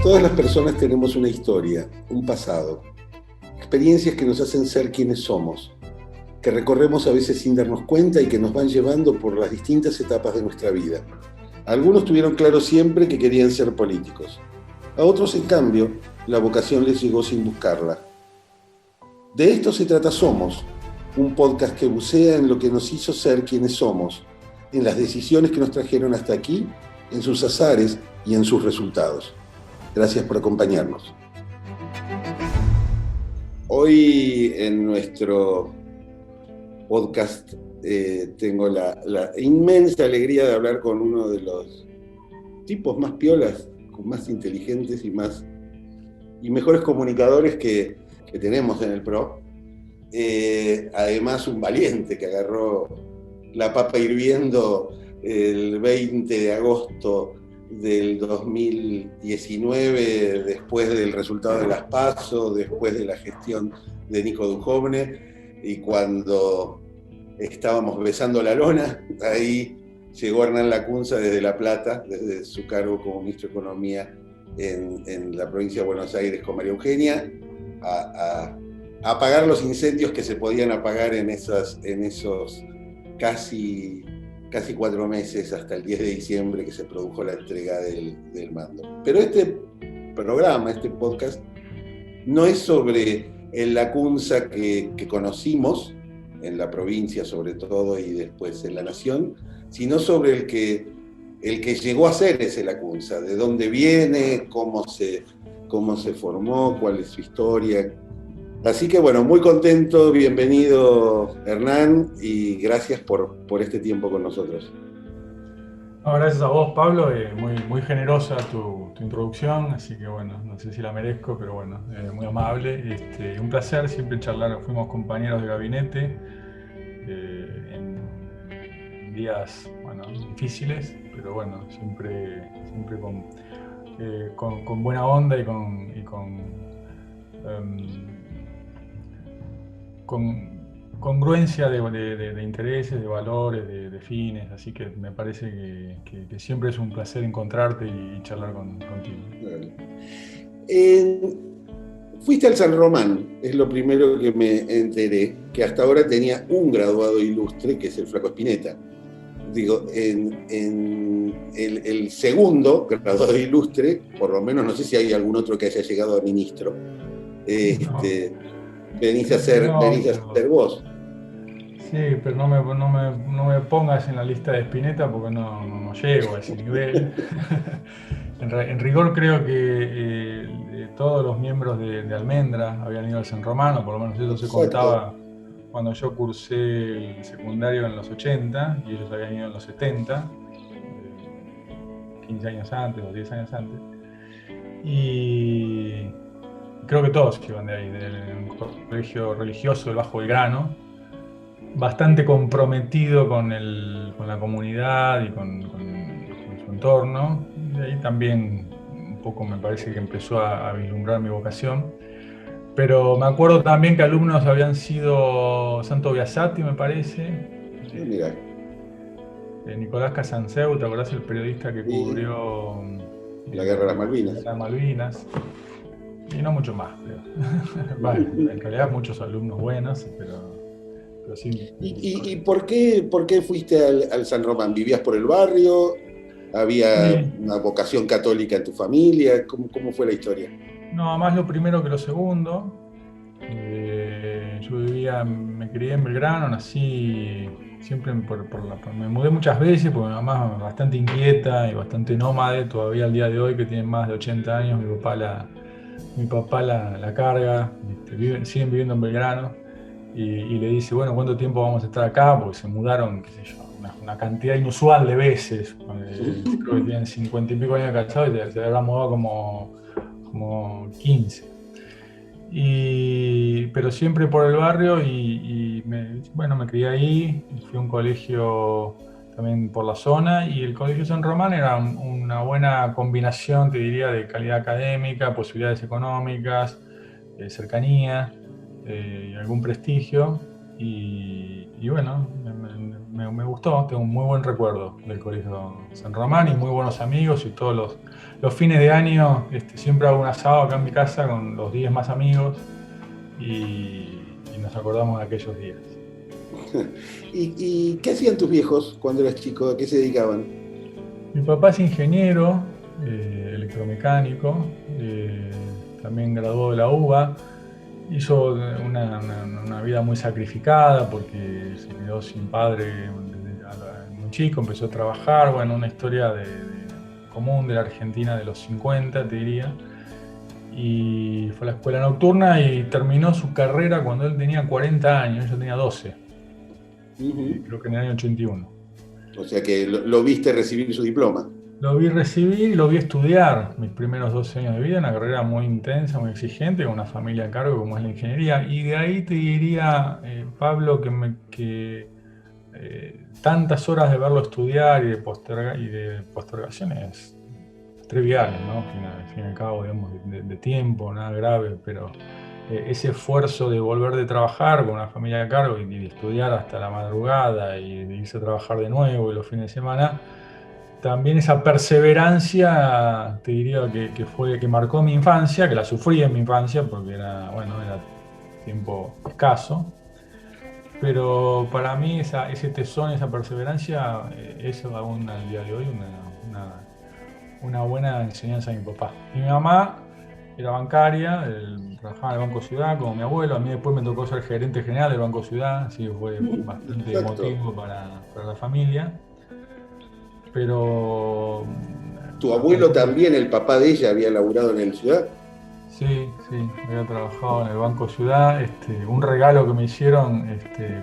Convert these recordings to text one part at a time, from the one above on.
Todas las personas tenemos una historia, un pasado, experiencias que nos hacen ser quienes somos, que recorremos a veces sin darnos cuenta y que nos van llevando por las distintas etapas de nuestra vida. Algunos tuvieron claro siempre que querían ser políticos. A otros, en cambio, la vocación les llegó sin buscarla. De esto se trata Somos, un podcast que bucea en lo que nos hizo ser quienes somos, en las decisiones que nos trajeron hasta aquí, en sus azares y en sus resultados. Gracias por acompañarnos. Hoy en nuestro podcast tengo la inmensa alegría de hablar con uno de los tipos más piolas, más inteligentes y mejores comunicadores que tenemos en el PRO. Además, un valiente que agarró la papa hirviendo el 20 de agosto del 2019, después del resultado de las PASO, después de la gestión de Nico Dujovne, y cuando estábamos besando la lona, ahí llegó Hernán Lacunza desde La Plata, desde su cargo como ministro de Economía en la provincia de Buenos Aires con María Eugenia, a apagar los incendios que se podían apagar en esos casi 4 meses hasta el 10 de diciembre que se produjo la entrega del mando. Pero este programa, este podcast, no es sobre el Lacunza que conocimos en la provincia sobre todo y después en la nación, sino sobre el que llegó a ser ese Lacunza, de dónde viene, cómo se formó, cuál es su historia. Así que bueno, muy contento, bienvenido Hernán y gracias por este tiempo con nosotros. No, gracias a vos, Pablo, muy generosa tu introducción, así que bueno, no sé si la merezco, pero bueno, muy amable. Un placer siempre charlar, fuimos compañeros de gabinete en días difíciles, pero bueno, siempre con buena onda y con congruencia de intereses, de valores, de fines, así que me parece que siempre es un placer encontrarte y charlar contigo. Fuiste al San Román, es lo primero que me enteré, que hasta ahora tenía un graduado ilustre, que es el Flaco Spinetta. Digo, en el segundo graduado ilustre, por lo menos no sé si hay algún otro que haya llegado a ministro. Venís a ser vos. Sí, pero no me pongas en la lista de Spinetta porque no llego a ese nivel. En rigor creo que todos los miembros de Almendra habían ido al San Román, o por lo menos eso se contaba cuando yo cursé el secundario en los 80 y ellos habían ido en los 70, 15 años antes o 10 años antes. Y creo que todos iban de ahí, del colegio religioso del Bajo Belgrano, bastante comprometido con la comunidad y con su entorno. Y ahí también un poco me parece que empezó a vislumbrar mi vocación. Pero me acuerdo también que alumnos habían sido Santo Biasati, me parece. Sí, mira. Nicolás Casanseu, ¿te acordás el periodista que cubrió la Guerra de las Malvinas? La Guerra de Malvinas. Y no mucho más, creo. Bueno, en realidad muchos alumnos buenos, pero sí. ¿Y por qué fuiste al San Román? ¿Vivías por el barrio? ¿Había una vocación católica en tu familia? ¿Cómo fue la historia? No, más lo primero que lo segundo. Yo me crié en Belgrano, nací siempre me mudé muchas veces porque mi mamá es bastante inquieta y bastante nómade, todavía al día de hoy que tiene más de 80 años, mi papá la carga, siguen viviendo en Belgrano y le dice, bueno, ¿cuánto tiempo vamos a estar acá? Porque se mudaron, qué sé yo, una cantidad inusual de veces, creo que tienen 50 y pico años de casados y se habrán mudado como 15. Pero siempre por el barrio me crié ahí, fui a un colegio también por la zona y el Colegio San Román era una buena combinación, te diría, de calidad académica, posibilidades económicas, cercanía y algún prestigio. y bueno, me gustó, tengo un muy buen recuerdo del Colegio San Román y muy buenos amigos y todos los fines de año siempre hago un asado acá en mi casa con los 10 más amigos y nos acordamos de aquellos días. ¿Y qué hacían tus viejos cuando eras chico? ¿A qué se dedicaban? Mi papá es ingeniero electromecánico, también graduó de la UBA. Hizo una vida muy sacrificada porque se quedó sin padre muy chico, empezó a trabajar, bueno, una historia común de la Argentina de los 50, te diría. Y fue a la escuela nocturna y terminó su carrera cuando él tenía 40 años, yo tenía 12, creo que en el año 81. O sea que lo viste recibir su diploma. Lo vi recibir y lo vi estudiar mis primeros 12 años de vida, una carrera muy intensa, muy exigente, con una familia a cargo como es la ingeniería. Y de ahí te diría, Pablo, que tantas horas de verlo estudiar y de postergaciones triviales, ¿no? Al fin y al cabo, digamos, de tiempo, nada grave, pero ese esfuerzo de volver de trabajar con una familia a cargo y de estudiar hasta la madrugada y de irse a trabajar de nuevo y los fines de semana. También esa perseverancia, te diría que marcó mi infancia, que la sufrí en mi infancia porque era tiempo escaso. Pero para mí ese tesón, esa perseverancia, es aún al día de hoy una buena enseñanza de mi papá. Y mi mamá era bancaria, trabajaba en el Banco Ciudad como mi abuelo. A mí después me tocó ser gerente general del Banco Ciudad, así que fue bastante Exacto. emotivo para la familia. Pero ¿Tu abuelo también, el papá de ella, había laburado en el Ciudad? sí, había trabajado en el Banco Ciudad. Un regalo que me hicieron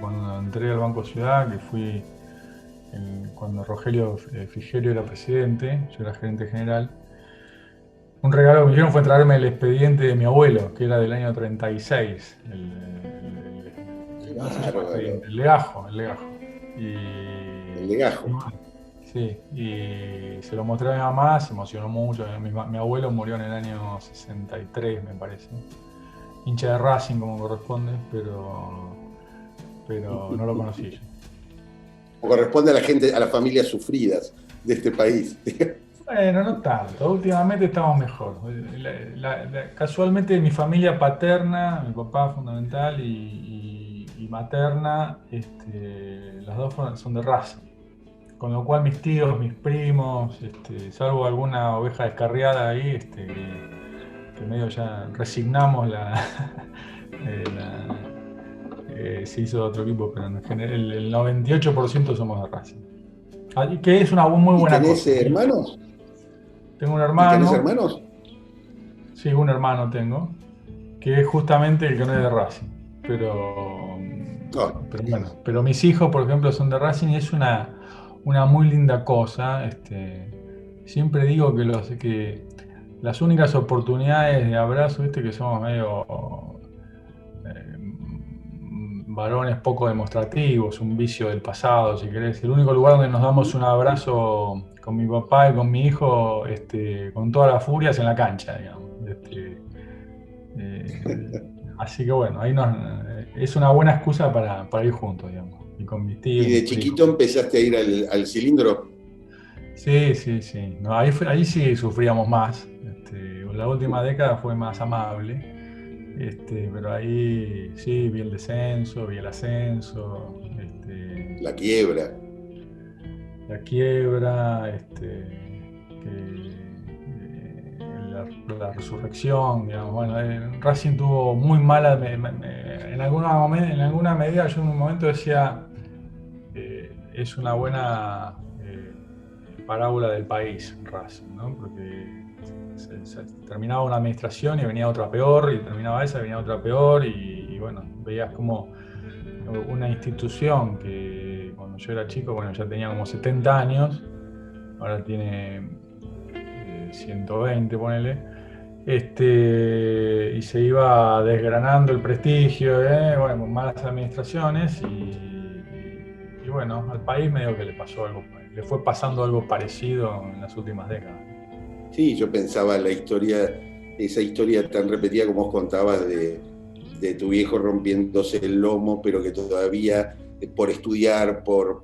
cuando entré al Banco Ciudad, que fui cuando Rogelio Frigerio era presidente, yo era gerente general. Un regalo que me hicieron fue traerme el expediente de mi abuelo, que era del año 36. Qué ¿Cómo se llama? bárbaro. El legajo, el legajo. El Y legajo. bueno, sí, y se lo mostré a mi mamá, se emocionó mucho. Mi abuelo murió en el año 63, me parece. Hincha de Racing como corresponde, pero no lo conocí yo. O corresponde a la gente, a las familias sufridas de este país. Bueno, no tanto. Últimamente estamos mejor. Casualmente mi familia paterna, mi papá fundamental y materna, las dos son de Racing. Con lo cual mis tíos, mis primos, salvo alguna oveja descarriada ahí, que medio ya resignamos se hizo de otro equipo, pero en general el 98% somos de Racing. Que es una muy ¿Y buena tenés cosa. hermanos? Tengo un ¿Y tenés hermano, hermanos? sí, un hermano tengo, que es justamente el que no es de Racing. Pero, No. pero mis hijos, por ejemplo, son de Racing y es una muy linda cosa. Siempre digo que las únicas oportunidades de abrazo, que somos medio varones poco demostrativos, un vicio del pasado, si querés. El único lugar donde nos damos un abrazo con mi papá y con mi hijo, con todas las furias en la cancha, digamos. Así que bueno, es una buena excusa para ir juntos, digamos. Y con mis tíos, ¿Y mis de primos. chiquito empezaste a ir al cilindro? Sí, sí, sí. No, ahí sí sufríamos más. La última década fue más amable. Pero ahí sí vi el descenso, vi el ascenso, La quiebra. la quiebra, la resurrección, digamos. Bueno, Racing tuvo muy mala, en alguna medida yo en un momento decía, es una buena parábola del país, Racing, ¿no? Porque se terminaba una administración y venía otra peor, y terminaba esa y venía otra peor, y bueno, veías como una institución que cuando yo era chico, bueno, ya tenía como 70 años, ahora tiene 120, ponele, y se iba desgranando el prestigio, bueno, con malas administraciones, y bueno, al país medio que le fue pasando algo parecido en las últimas décadas. Sí, yo pensaba esa historia tan repetida como vos contabas de tu viejo rompiéndose el lomo, pero que todavía por estudiar, por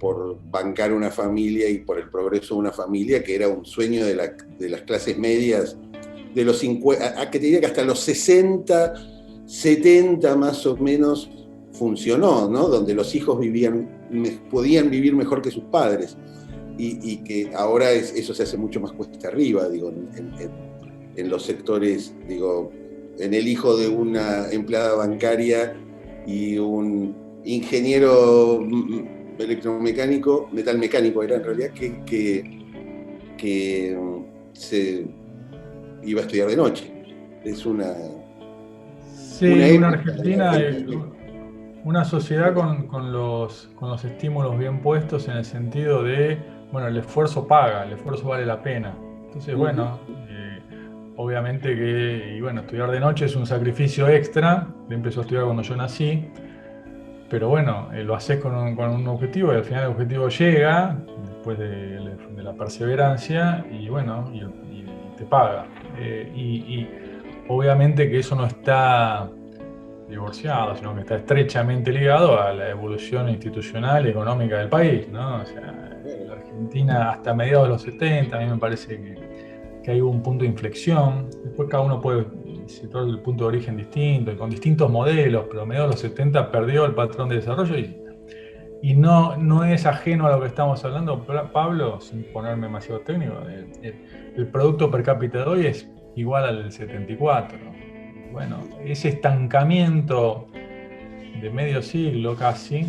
bancar una familia y por el progreso de una familia, que era un sueño de las clases medias, de los 50, que te diría que hasta los 60, 70 más o menos funcionó, ¿no? Donde los hijos podían vivir mejor que sus padres, y que ahora eso se hace mucho más cuesta arriba, digo, en los sectores, digo, en el hijo de una empleada bancaria y un ingeniero electromecánico, metalmecánico era en realidad, que se iba a estudiar de noche. Es una... Sí, una Argentina, una sociedad con los estímulos bien puestos, en el sentido de, bueno, el esfuerzo paga, el esfuerzo vale la pena. Entonces, bueno, obviamente que, y bueno, estudiar de noche es un sacrificio extra. Él empezó a estudiar cuando yo nací, pero bueno, lo haces con un objetivo, y al final el objetivo llega después de la perseverancia, y bueno, y te paga. Y obviamente que eso no está divorciado, sino que está estrechamente ligado a la evolución institucional y económica del país, ¿no? O sea, la Argentina hasta mediados de los 70, a mí me parece que hay un punto de inflexión. Después cada uno puede situar el punto de origen distinto y con distintos modelos, pero a mediados de los 70 perdió el patrón de desarrollo, y no es ajeno a lo que estamos hablando, Pablo, sin ponerme demasiado técnico. El producto per cápita de hoy es igual al del 74. Bueno, ese estancamiento de medio siglo casi,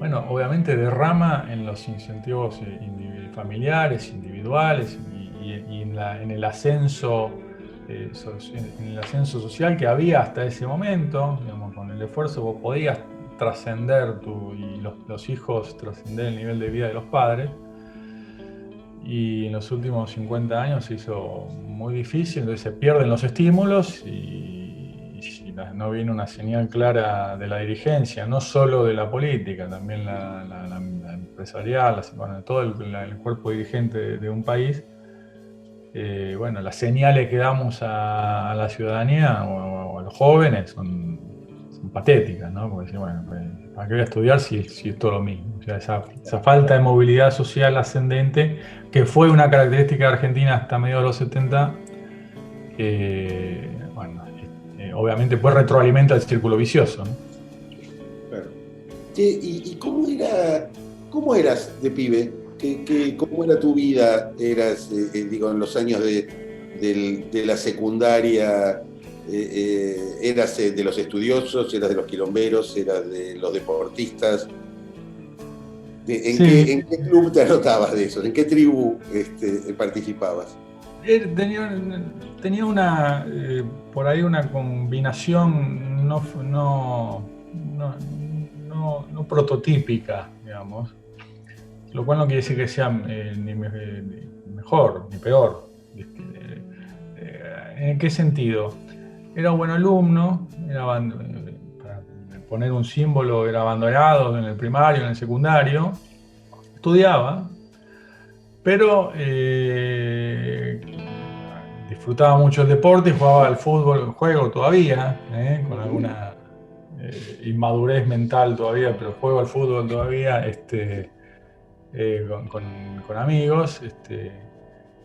bueno, obviamente derrama en los incentivos familiares, individuales, y en el ascenso social que había hasta ese momento. Digamos, con el esfuerzo vos podías trascender y los hijos trascender el nivel de vida de los padres. Y en los últimos 50 años se hizo muy difícil, entonces se pierden los estímulos, y no viene una señal clara de la dirigencia, no solo de la política, también la empresarial, bueno, todo el cuerpo dirigente de un país. Bueno, las señales que damos a la ciudadanía o a los jóvenes son patéticas, ¿no? Porque decir, bueno, pues, ¿para qué voy a estudiar si es todo lo mismo? O sea, esa falta de movilidad social ascendente, que fue una característica de Argentina hasta mediados de los 70, bueno, obviamente pues retroalimenta el círculo vicioso, ¿no? Claro. ¿Y cómo eras de pibe? ¿Cómo era tu vida? ¿Eras, digo, en los años de la secundaria? ¿Eras de los estudiosos? ¿Eras de los quilomberos? ¿Eras de los deportistas? ¿En qué club te anotabas de esos? ¿En qué tribu participabas? Tenía por ahí una combinación no prototípica, digamos, lo cual no quiere decir que sea ni mejor ni peor. ¿En qué sentido? Era un buen alumno, para poner un símbolo, era abandonado en el primario, en el secundario, estudiaba, pero disfrutaba mucho el deporte, jugaba al fútbol, juego todavía, con alguna inmadurez mental todavía, pero juego al fútbol todavía, con amigos,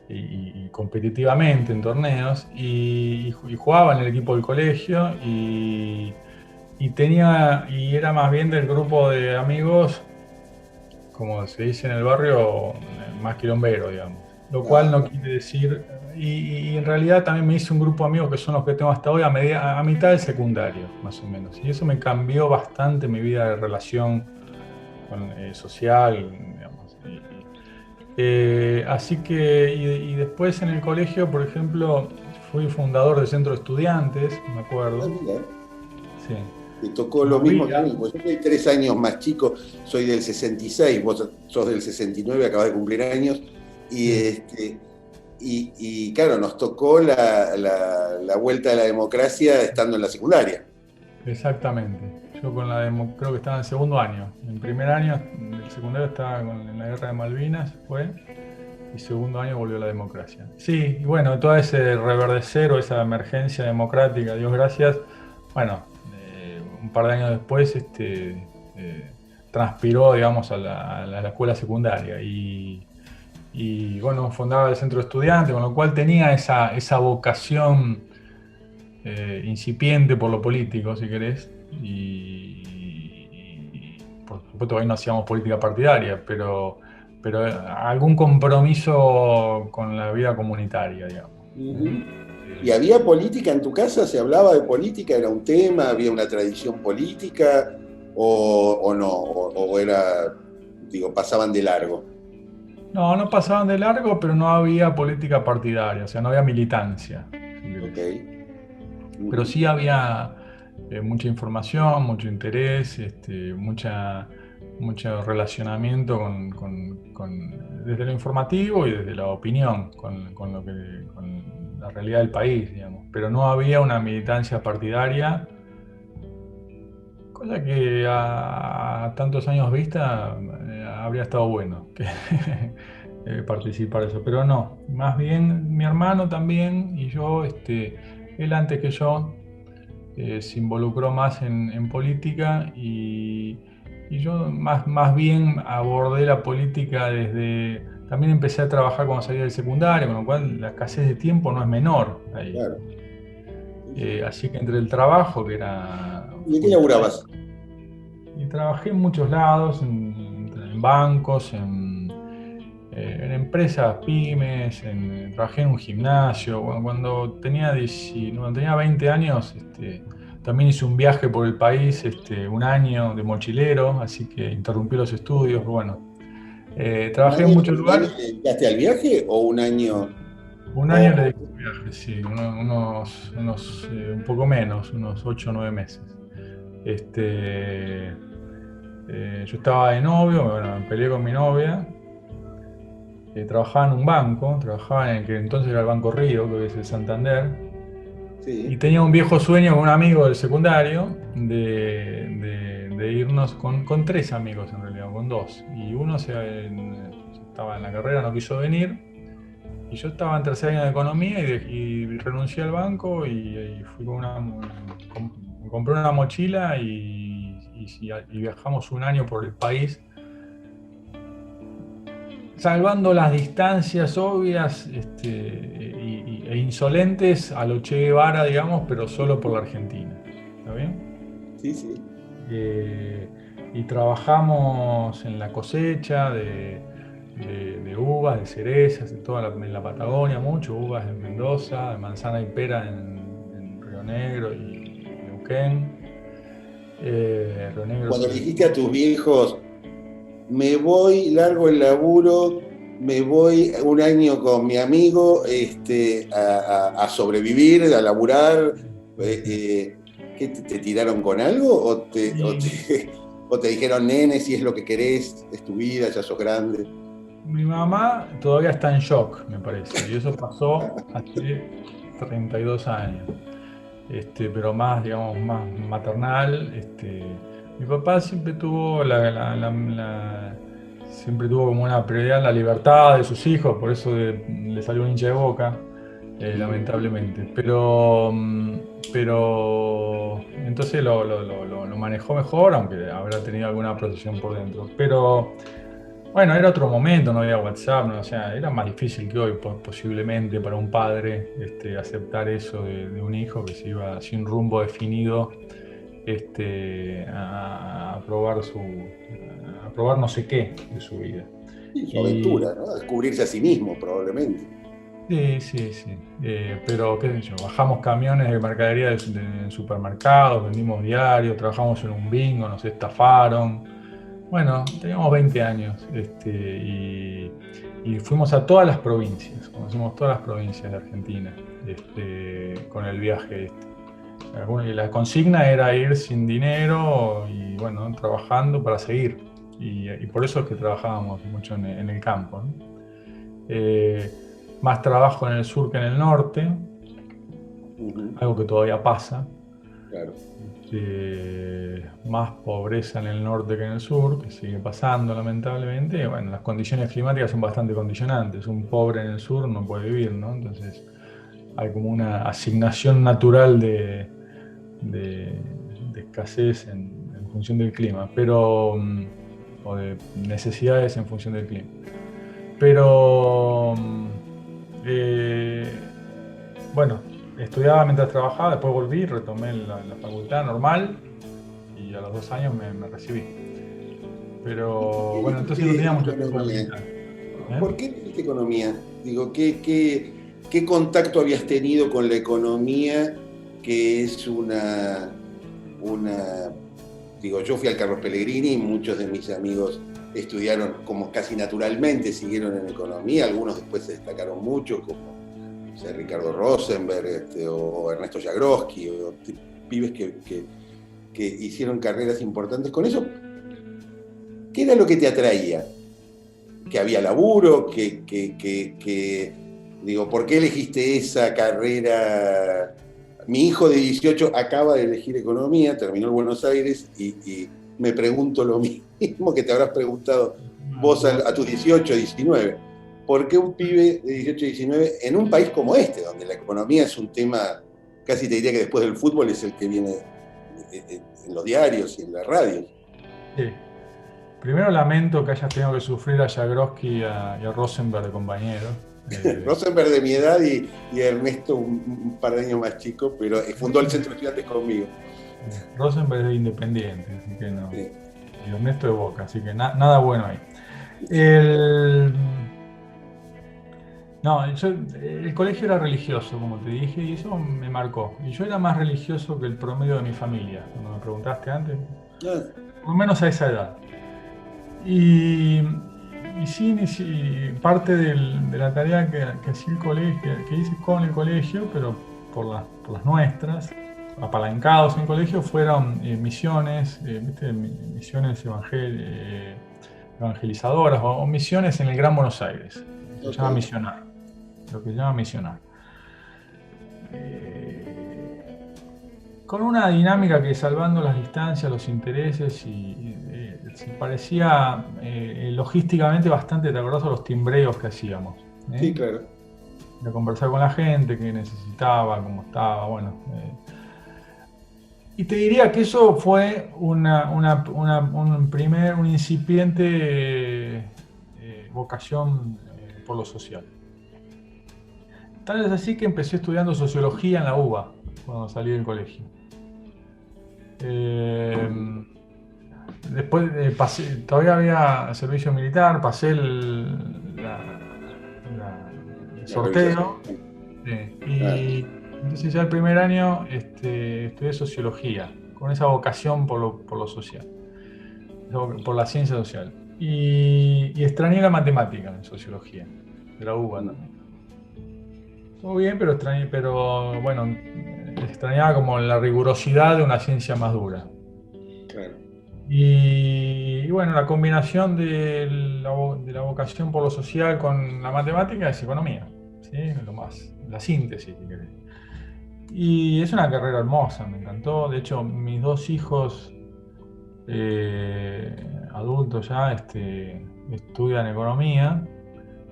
y competitivamente en torneos, y jugaba en el equipo del colegio, y era más bien del grupo de amigos, como se dice en el barrio, más quilombero, digamos. Lo cual no quiere decir, y en realidad también me hice un grupo de amigos que son los que tengo hasta hoy a mitad del secundario, más o menos. Y eso me cambió bastante mi vida de relación social, digamos. Así que, y después en el colegio, por ejemplo, fui fundador del centro de estudiantes, me acuerdo. Sí. Me tocó lo mismo que a mí, pues yo soy 3 años más chico, soy del 66, vos sos del 69, acabas de cumplir años, y claro, nos tocó la vuelta de la democracia estando en la secundaria. Exactamente. Yo creo que estaba en segundo año. En primer año del secundario estaba en la guerra de Malvinas, y segundo año volvió la democracia. Sí, y bueno, todo ese reverdecer o esa emergencia democrática, Dios gracias, bueno, un par de años después transpiró, digamos, a la escuela secundaria y, bueno, fundaba el centro de estudiantes, con lo cual tenía esa vocación incipiente por lo político, si querés, y por supuesto ahí no hacíamos política partidaria, pero algún compromiso con la vida comunitaria, digamos. Ujú. ¿Y había política en tu casa? ¿Se hablaba de política? ¿Era un tema? ¿Había una tradición política? ¿O no? ¿O era, digo, pasaban de largo? No, no pasaban de largo, pero no había política partidaria, o sea, no había militancia, si Ok. querés. Pero Ujú. sí había mucha información, mucho interés, mucho relacionamiento desde lo informativo y desde la opinión con la realidad del país, digamos. Pero no había una militancia partidaria, cosa que a tantos años vista habría estado bueno que participar de eso. Pero no, más bien mi hermano también y yo, él antes que yo se involucró más en política y yo más bien abordé la política desde... También empecé a trabajar cuando salí del secundario, con lo cual la escasez de tiempo no es menor ahí. Claro. Sí, sí. Así que entre el trabajo, que era ¿Y de qué full time, laburabas? y trabajé en muchos lados, en bancos, en empresas pymes, trabajé en un gimnasio. Bueno, cuando tenía 20 años, también hice un viaje por el país, un año de mochilero, así que interrumpí los estudios. Bueno, trabajé en muchos Un año lugares. te dedicaste al viaje o un año? Un año le O, dediqué al viaje, sí, un poco menos, unos 8 o 9 meses. Este, yo estaba de novio, bueno, me peleé con mi novia. Trabajaba en un banco, trabajaba en el que entonces era el Banco Río, que hoy es el Santander, y sí. tenía un viejo sueño con un amigo del secundario de irnos con tres amigos en realidad, con dos. Y uno estaba en la carrera, no quiso venir, y yo estaba en tercer año de economía y renuncié al banco y fui me compré una mochila y viajamos un año por el país salvando las distancias obvias e insolentes a lo Che Guevara, digamos, pero solo por la Argentina. ¿Está bien? Sí, sí. Eh, y trabajamos en la cosecha de uvas, de cerezas, en la Patagonia, mucho, uvas en Mendoza, de manzana y pera en Río Negro y Neuquén. Río Negro Cuando le sobre dijiste a todo. tus viejos, me voy, largo el laburo, me voy un año con mi amigo a sobrevivir, a laburar, Sí, ¿qué te tiraron con algo? sí. O te dijeron, nene, si es lo que querés, es tu vida, ya sos grande? Mi mamá todavía está en shock, me parece, y eso pasó hace 32 años, pero más, digamos, más maternal. Mi papá siempre tuvo siempre tuvo como una prioridad en la libertad de sus hijos, por eso le salió un hincha de Boca, lamentablemente. Pero entonces lo manejó mejor, aunque habrá tenido alguna procesión por dentro. Pero bueno, era otro momento, no había WhatsApp, no, o sea, era más difícil que hoy, posiblemente, para un padre aceptar eso de un hijo que se iba sin rumbo definido a probar no sé qué de su vida. Sí, su Y aventura, ¿no? Descubrirse a sí mismo, probablemente. sí, sí, sí. Pero qué sé yo, bajamos camiones de mercadería de supermercados, vendimos diarios, trabajamos en un bingo, nos estafaron. Bueno, teníamos 20 años y fuimos a todas las provincias, conocimos todas las provincias de Argentina con el viaje este. Y la consigna era ir sin dinero y bueno, trabajando para seguir. Y por eso es que trabajábamos mucho en el campo, ¿no? Eh, Más trabajo en el sur que en el norte, Ujú. algo que todavía pasa. Claro. Más pobreza en el norte que en el sur, que sigue pasando lamentablemente. Y bueno, las condiciones climáticas son bastante condicionantes. Un pobre en el sur no puede vivir, ¿no? Entonces hay como una asignación natural de, de escasez en función del clima, pero, o de necesidades en función del clima. Pero, bueno, estudiaba mientras trabajaba, después volví, retomé la facultad normal y a los 2 años me recibí. Pero bueno, entonces no tenía mucho tiempo de Economía. militar. ¿Por qué elegiste economía? Digo, ¿qué contacto habías tenido con la economía que es digo, yo fui al Carlos Pellegrini y muchos de mis amigos estudiaron como casi naturalmente, siguieron en economía, algunos después se destacaron mucho, como o sea, Ricardo Rosenberg o Ernesto Jagroski, o pibes que hicieron carreras importantes con eso. ¿Qué era lo que te atraía? ¿Que había laburo? Digo, ¿por qué elegiste esa carrera? Mi hijo de 18 acaba de elegir economía, terminó en Buenos Aires y me pregunto lo mismo que te habrás preguntado vos a tus 18, 19. ¿Por qué un pibe de 18, 19 en un país como este, donde la economía es un tema, casi te diría que después del fútbol es el que viene en los diarios y en las radios? Sí. Primero lamento que hayas tenido que sufrir a Jagroski y a Rosenberg de compañero. Rosenberg de mi edad y Ernesto un par de años más chico, pero fundó el centro de estudiantes conmigo. Rosenberg es de Independiente, así que no. Sí. Y Ernesto de Boca, así que nada bueno ahí. No, el colegio era religioso, como te dije, y eso me marcó. Y yo era más religioso que el promedio de mi familia, cuando me preguntaste antes, por lo menos a esa edad. Y sí, parte de la tarea que hacía el colegio, que hice con el colegio, pero por las nuestras, apalancados en el colegio, fueron misiones, misiones evangelizadoras o misiones en el Gran Buenos Aires. Se llama misionar, lo que se llama misionar. Con una dinámica que, salvando las distancias, los intereses, se parecía logísticamente bastante, ¿te acordás de los timbreos que hacíamos? Sí, claro. De conversar con la gente, qué necesitaba, cómo estaba, bueno. Y te diría que eso fue un incipiente vocación por lo social. Tal vez así que empecé estudiando sociología en la UBA, cuando salí del colegio. Después todavía había servicio militar, pasé el sorteo. Y entonces ya el primer año estudié sociología, con esa vocación por lo social, por la ciencia social. Y extrañé la matemática en sociología, de la UBA también. Todo bien, pero bueno, extrañaba como la rigurosidad de una ciencia más dura. Claro. Y bueno, la combinación de la vocación por lo social con la matemática es economía, ¿sí? La síntesis, si querés. Y es una carrera hermosa, me encantó. De hecho, mis 2 hijos adultos ya estudian economía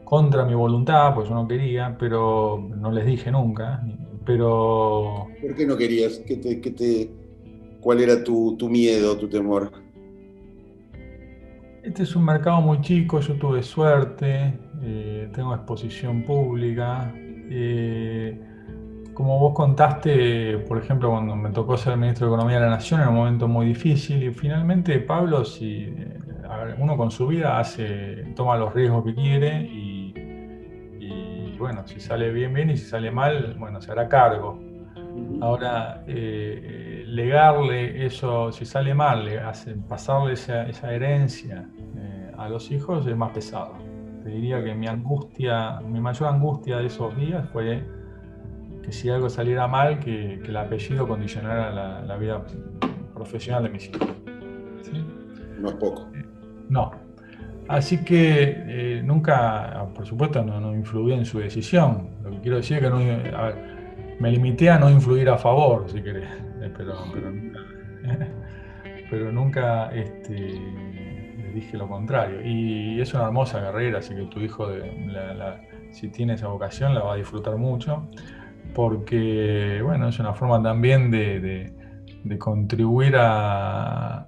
contra mi voluntad, pues yo no quería, pero no les dije nunca. Pero ¿Por qué no querías? ¿Cuál era tu miedo, tu temor? este es un mercado muy chico, yo tuve suerte, tengo exposición pública. Como vos contaste, por ejemplo, cuando me tocó ser ministro de Economía de la Nación, era un momento muy difícil y finalmente Pablo, si uno con su vida toma los riesgos que quiere y bueno, si sale bien, bien, y si sale mal, bueno, se hará cargo. Ahora, legarle eso, si sale mal, pasarle esa herencia a los hijos es más pesado. Te diría que mi mayor angustia de esos días fue que si algo saliera mal, que el apellido condicionara la vida profesional de mis hijos. ¿Sí? No es poco. No. Así que nunca, por supuesto, no influí en su decisión. Lo que quiero decir es que me limité a no influir a favor, si querés, pero nunca les dije lo contrario. Y es una hermosa carrera, así que tu hijo, si tiene esa vocación, la va a disfrutar mucho, porque bueno, es una forma también de de contribuir a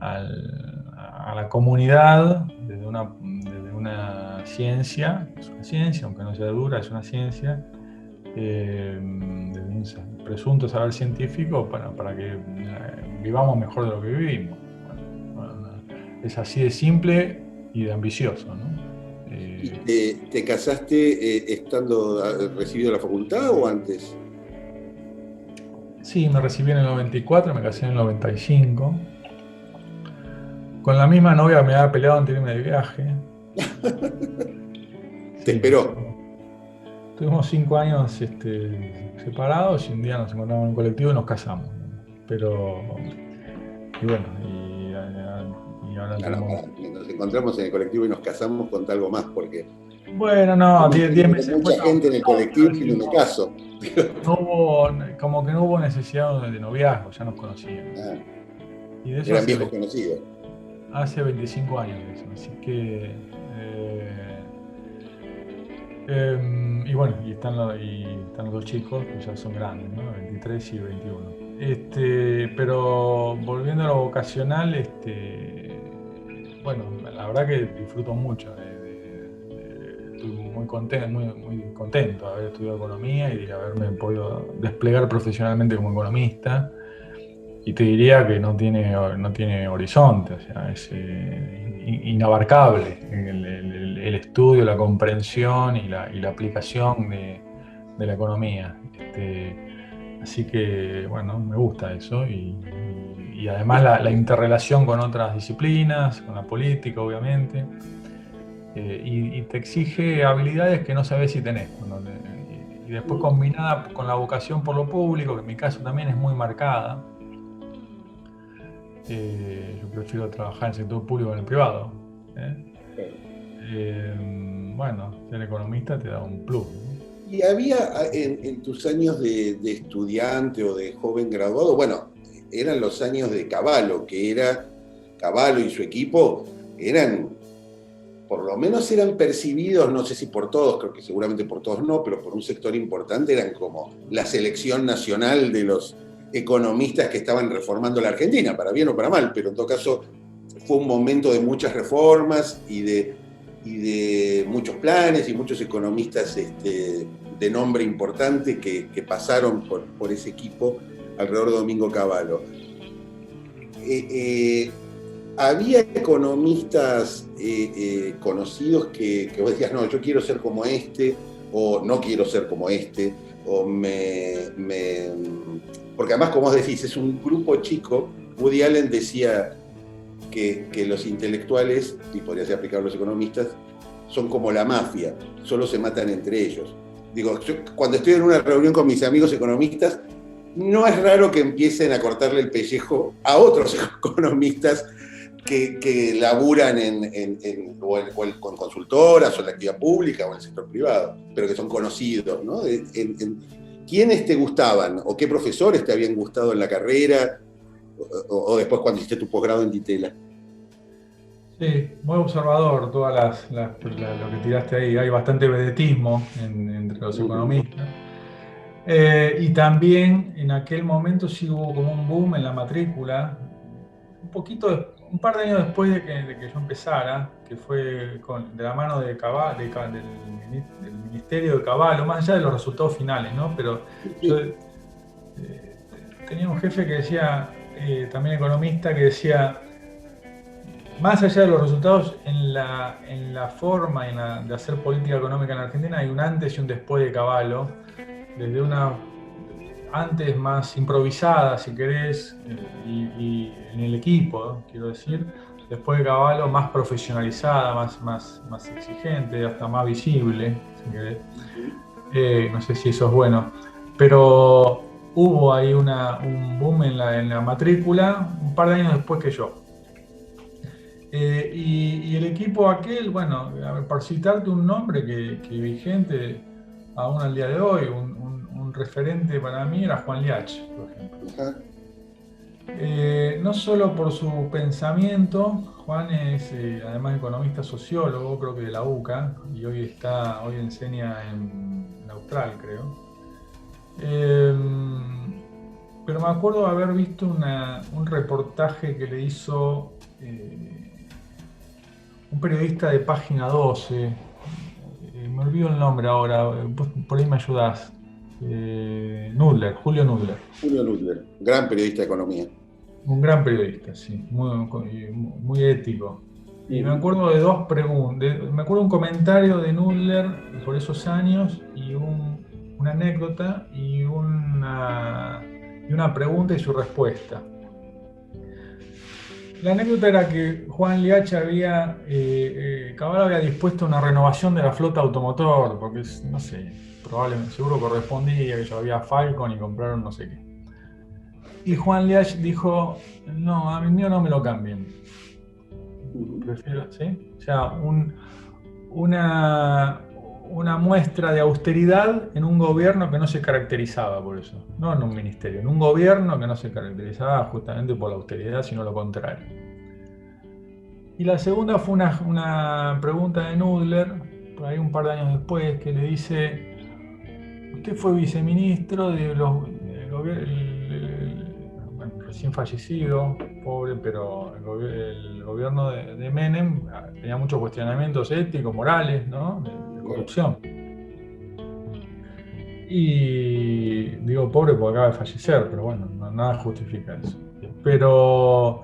la comunidad desde una ciencia, es una ciencia, aunque no sea dura, es una ciencia, desde un presunto saber científico para que vivamos mejor de lo que vivimos. Bueno, es así de simple y de ambicioso, ¿no? ¿Te casaste estando recibido la facultad o antes? Sí, me recibí en el 94, me casé en el 95. Con la misma novia que me había peleado antes de irme de viaje. ¿Te Sí, esperó? tuvimos 5 años separados y un día nos encontramos en un colectivo y nos casamos. Pero, y bueno, y ahora No, no, tenemos... pará. Nos encontramos en el colectivo y nos casamos con algo más, porque Bueno, no, yo me 10 encuentro con meses después mucha gente en el colectivo y no me caso. como que no hubo necesidad de noviazgo, ya nos conocíamos. Ah, Y de eso eran viejos conocidos. hace 25 años de eso, así que... y bueno, y están los dos chicos, que ya son grandes, ¿no? 23 y 21. Pero volviendo a lo vocacional, bueno, la verdad que disfruto mucho. Estoy muy contento de haber estudiado economía y de haberme podido desplegar profesionalmente como economista. Y te diría que no tiene horizonte, o sea, es inabarcable el estudio, la comprensión y la aplicación de la economía. Así que, bueno, me gusta eso y además la interrelación con otras disciplinas, con la política, obviamente, y te exige habilidades que no sabes si tenés. Y después combinada con la vocación por lo público, que en mi caso también es muy marcada. Yo prefiero trabajar en el sector público que en el privado. Bueno, ser economista te da un plus, ¿no? Y había en tus años de estudiante o de joven graduado, bueno, eran los años de Cavallo, que era Cavallo y su equipo, por lo menos eran percibidos, no sé si por todos, creo que seguramente por todos no, pero por un sector importante eran como la selección nacional de los economistas que estaban reformando la Argentina, para bien o para mal, pero en todo caso fue un momento de muchas reformas y de muchos planes y muchos economistas de nombre importante que pasaron por ese equipo alrededor de Domingo Cavallo. Había economistas conocidos que vos decías, no, yo quiero ser como este, o no quiero ser como este, o porque además, como vos decís, es un grupo chico. Woody Allen decía que los intelectuales, y podría ser aplicado a los economistas, son como la mafia, solo se matan entre ellos. Digo, yo, cuando estoy en una reunión con mis amigos economistas, no es raro que empiecen a cortarle el pellejo a otros economistas que laburan con consultoras o en la actividad pública o en el sector privado, pero que son conocidos, ¿no? ¿Quiénes te gustaban o qué profesores te habían gustado en la carrera o después cuando hiciste tu posgrado en Ditela? Sí, muy observador todas lo que tiraste ahí. Hay bastante vedetismo entre los economistas. Y también en aquel momento sí hubo como un boom en la matrícula, un par de años después de que yo empezara, que fue de la mano del Ministerio de Cavallo, más allá de los resultados finales, ¿no? Pero yo tenía un jefe que decía, también economista, que decía, más allá de los resultados, en la forma de hacer política económica en la Argentina hay un antes y un después de Cavallo, desde una antes más improvisada, si querés, y en el equipo, ¿no? Quiero decir, después de Cavallo más profesionalizada, más exigente, hasta más visible, si querés. No sé si eso es bueno, pero hubo ahí un boom en la matrícula un par de años después que yo. Y el equipo aquel, bueno, por citarte un nombre que vigente aún al día de hoy, un referente para mí era Juan Liach, por ejemplo. No solo por su pensamiento, Juan es además economista sociólogo, creo que de la UCA, y hoy enseña en Austral, creo. pero me acuerdo haber visto un reportaje que le hizo un periodista de Página 12. Me olvido el nombre ahora, vos por ahí me ayudás. Nudler, Julio Nudler. Julio Ludler, gran periodista de economía. Un gran periodista, sí, muy ético. Y me Ujú. acuerdo de dos preguntas. Me acuerdo un comentario de Nudler por esos años y una anécdota y una pregunta y su respuesta. La anécdota era que Juan Liach Cabal había dispuesto una renovación de la flota automotor, porque no sé, probablemente, seguro correspondía que ya había Falcon y compraron no sé qué. Y Juan Liach dijo, no, a mí mío no me lo cambien. Prefiero, ¿sí? O sea, una muestra de austeridad en un gobierno que no se caracterizaba por eso, no en un ministerio, en un gobierno que no se caracterizaba justamente por la austeridad, sino lo contrario. Y la segunda fue una pregunta de Nudler, por ahí un par de años después, que le dice, usted fue viceministro del bueno, recién fallecido, pobre, pero el gobierno de Menem tenía muchos cuestionamientos éticos, morales, ¿no? De corrupción. Y digo pobre porque acaba de fallecer, pero bueno, nada justifica eso. Pero,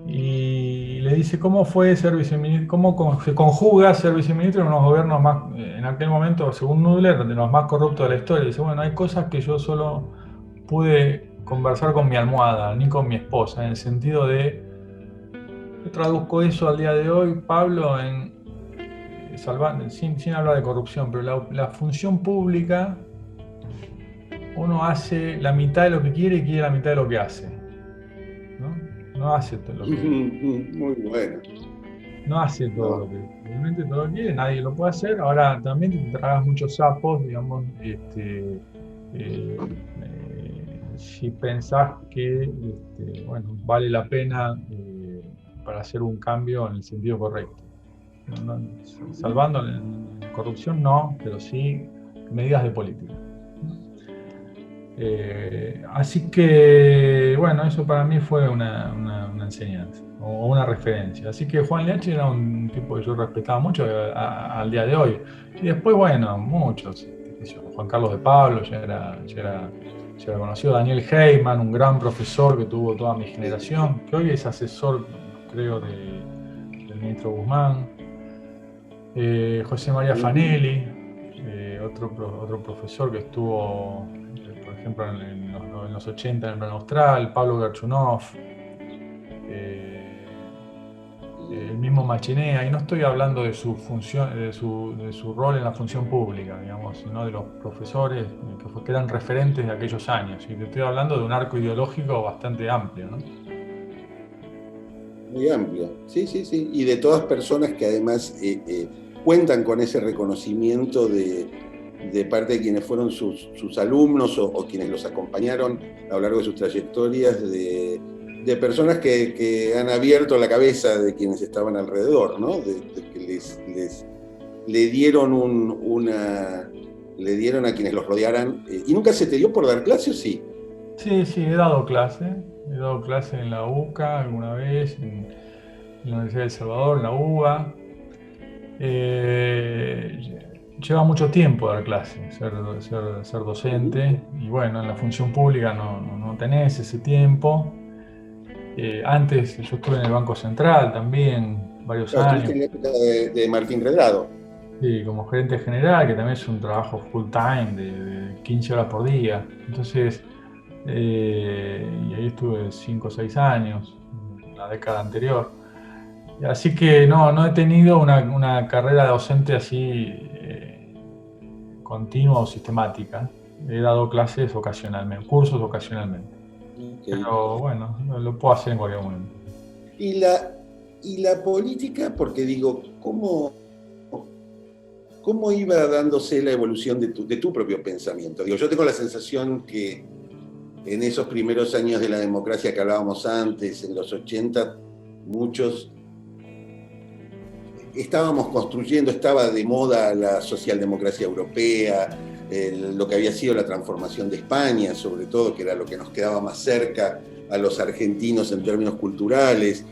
y le dice, ¿cómo fue ser viceministro? ¿Cómo se conjuga ser viceministro en unos gobiernos más, en aquel momento, según Nudler, de los más corruptos de la historia? Dice, bueno, hay cosas que yo solo pude conversar con mi almohada, ni con mi esposa, en el sentido de, yo traduzco eso al día de hoy, Pablo, sin hablar de corrupción, pero la función pública, uno hace la mitad de lo que quiere y quiere la mitad de lo que hace, ¿no? No hace todo lo que Muy bueno. no hace todo No. lo que realmente todo lo que quiere, nadie lo puede hacer. Ahora también te tragas muchos sapos, digamos, si pensás que bueno, vale la pena para hacer un cambio en el sentido correcto. Salvando la corrupción no, pero sí medidas de política. Así que, bueno, eso para mí fue una enseñanza o una referencia. Así que Juan Liach era un tipo que yo respetaba mucho al día de hoy. Y después, bueno, muchos. Juan Carlos de Pablo ya era conocido. Daniel Heyman, un gran profesor que tuvo toda mi generación, que hoy es asesor, creo, del ministro Guzmán. José María Fanelli, otro profesor que estuvo, por ejemplo, en los 80 en el Plan Austral, Pablo Garchunov, el mismo Machinea, y no estoy hablando de su función, de su rol en la función pública, digamos, sino de los profesores que eran referentes de aquellos años, y te estoy hablando de un arco ideológico bastante amplio, ¿no? Muy amplio, sí, sí, sí. Y de todas personas que además cuentan con ese reconocimiento de parte de quienes fueron sus alumnos o quienes los acompañaron a lo largo de sus trayectorias, de personas que han abierto la cabeza de quienes estaban alrededor, ¿no? De que le dieron le dieron a quienes los rodearan. ¿Y nunca se te dio por dar clase o sí? Sí, sí, he dado clase en la UCA alguna vez, en la Universidad de El Salvador, en la UBA. Lleva mucho tiempo dar clase, ser docente, y bueno, en la función pública no tenés ese tiempo. Antes yo estuve en el Banco Central también, varios Claro, estuviste años, en la época de Martín Redrado. sí, como gerente general, que también es un trabajo full time de 15 horas por día. Entonces, y ahí estuve 5 o 6 años, la década anterior. Así que no he tenido una carrera docente así continua o sistemática. He dado clases ocasionalmente, cursos ocasionalmente. Okay. Pero bueno, lo puedo hacer en cualquier momento. Y la política, porque digo, ¿cómo iba dándose la evolución de tu propio pensamiento? Digo, yo tengo la sensación que en esos primeros años de la democracia que hablábamos antes, en los 80, muchos estábamos construyendo, estaba de moda la socialdemocracia europea, lo que había sido la transformación de España, sobre todo, que era lo que nos quedaba más cerca a los argentinos en términos culturales.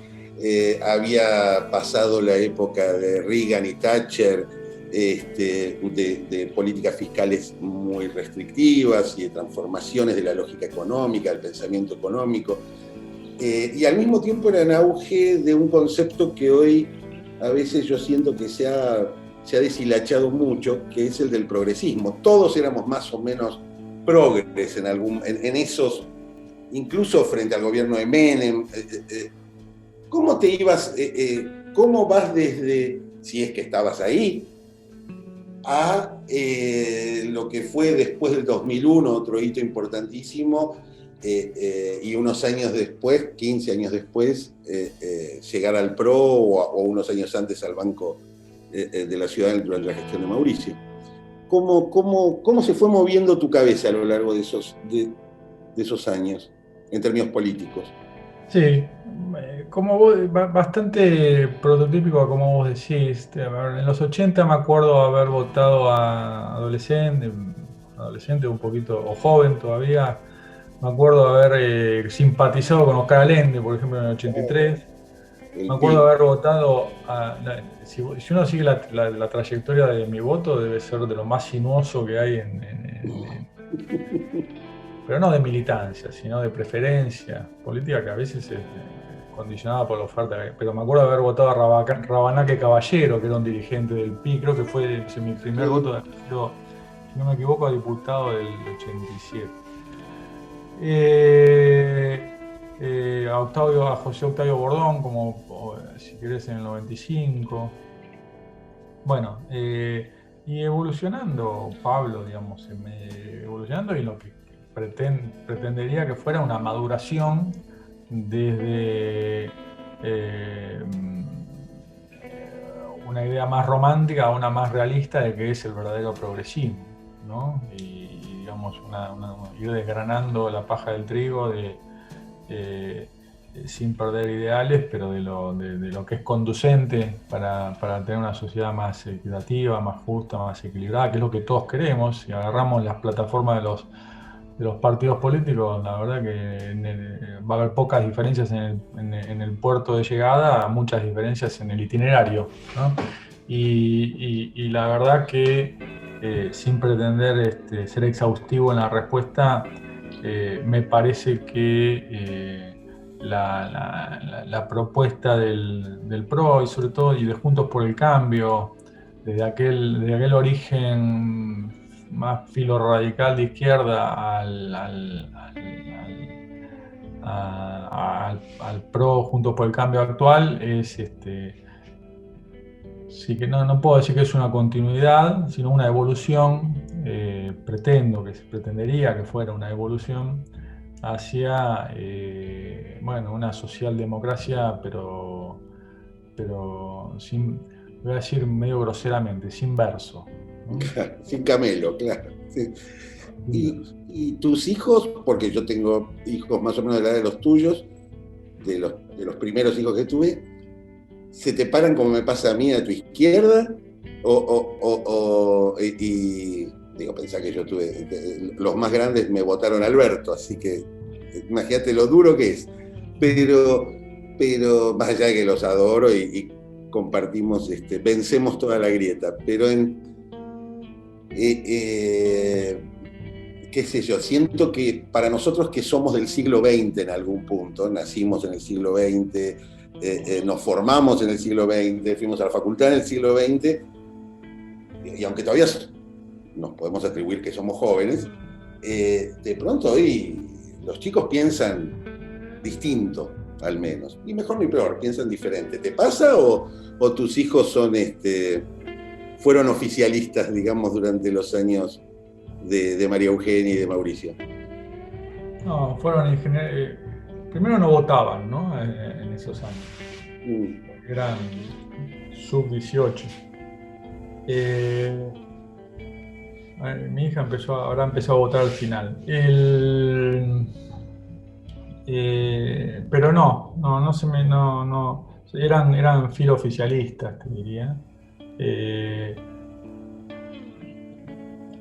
Había pasado la época de Reagan y Thatcher, de políticas fiscales muy restrictivas y de transformaciones de la lógica económica, del pensamiento económico. Y al mismo tiempo era en auge de un concepto que hoy a veces yo siento que se ha deshilachado mucho, que es el del progresismo. Todos éramos más o menos progres en esos, incluso frente al gobierno de Menem. ¿Cómo te ibas, cómo vas desde, si es que estabas ahí, a lo que fue después del 2001, otro hito importantísimo, y unos años después, 15 años después, llegar al PRO o unos años antes al Banco de la Ciudad durante la gestión de Mauricio? ¿Cómo se fue moviendo tu cabeza a lo largo de esos años, en términos políticos? Sí, como vos, bastante prototípico como vos decís. En los 80 me acuerdo haber votado a adolescente un poquito, o joven todavía. Me acuerdo haber simpatizado con Oscar Allende, por ejemplo, en el 83. Me acuerdo haber votado si uno sigue la trayectoria de mi voto, debe ser de lo más sinuoso que hay pero no de militancia, sino de preferencia política, que a veces es condicionada por la oferta. Pero me acuerdo de haber votado a Rabanaque Caballero, que era un dirigente del PI, creo que fue mi primer voto, si no me equivoco, a diputado del 87. A José Octavio Bordón, como si querés en el 95. Bueno, y evolucionando, Pablo, digamos, evolucionando, y lo que pretendería que fuera una maduración desde una idea más romántica a una más realista de qué es el verdadero progresismo, ¿no? Y digamos, ir desgranando la paja del trigo sin perder ideales, pero de lo que es conducente para tener una sociedad más equitativa, más justa, más equilibrada, que es lo que todos queremos. Si agarramos las plataformas de los partidos políticos, la verdad que va a haber pocas diferencias en el puerto de llegada, muchas diferencias en el itinerario, ¿no? Y la verdad que sin pretender ser exhaustivo en la respuesta, me parece que la propuesta del PRO y sobre todo y de Juntos por el Cambio, desde aquel origen más filo radical de izquierda al PRO Juntos por el Cambio actual, es sí, que no puedo decir que es una continuidad, sino una evolución. Pretendería que fuera una evolución hacia una socialdemocracia, pero sin, voy a decir medio groseramente, sin verso, ¿no? Sin camelo, claro. Sí. Y tus hijos, porque yo tengo hijos más o menos de la edad de los tuyos, de los primeros hijos que tuve, ¿se te paran como me pasa a mí a tu izquierda? Y digo, pensá que yo los más grandes me votaron Alberto, así que imagínate lo duro que es. Pero más allá de que los adoro y compartimos, vencemos toda la grieta, pero qué sé yo, siento que para nosotros que somos del siglo XX en algún punto, nacimos en el siglo XX, nos formamos en el siglo XX, fuimos a la facultad en el siglo XX, y aunque todavía nos podemos atribuir que somos jóvenes, de pronto hoy los chicos piensan distinto, al menos, ni mejor ni peor, piensan diferente. ¿Te pasa o tus hijos fueron oficialistas, digamos, durante los años de María Eugenia y de Mauricio? No, fueron en general. Primero no votaban, ¿no? En esos años. Eran sub-18. Mi hija habrá empezado a votar al final. Pero no se me. No. Eran filooficialistas, te diría.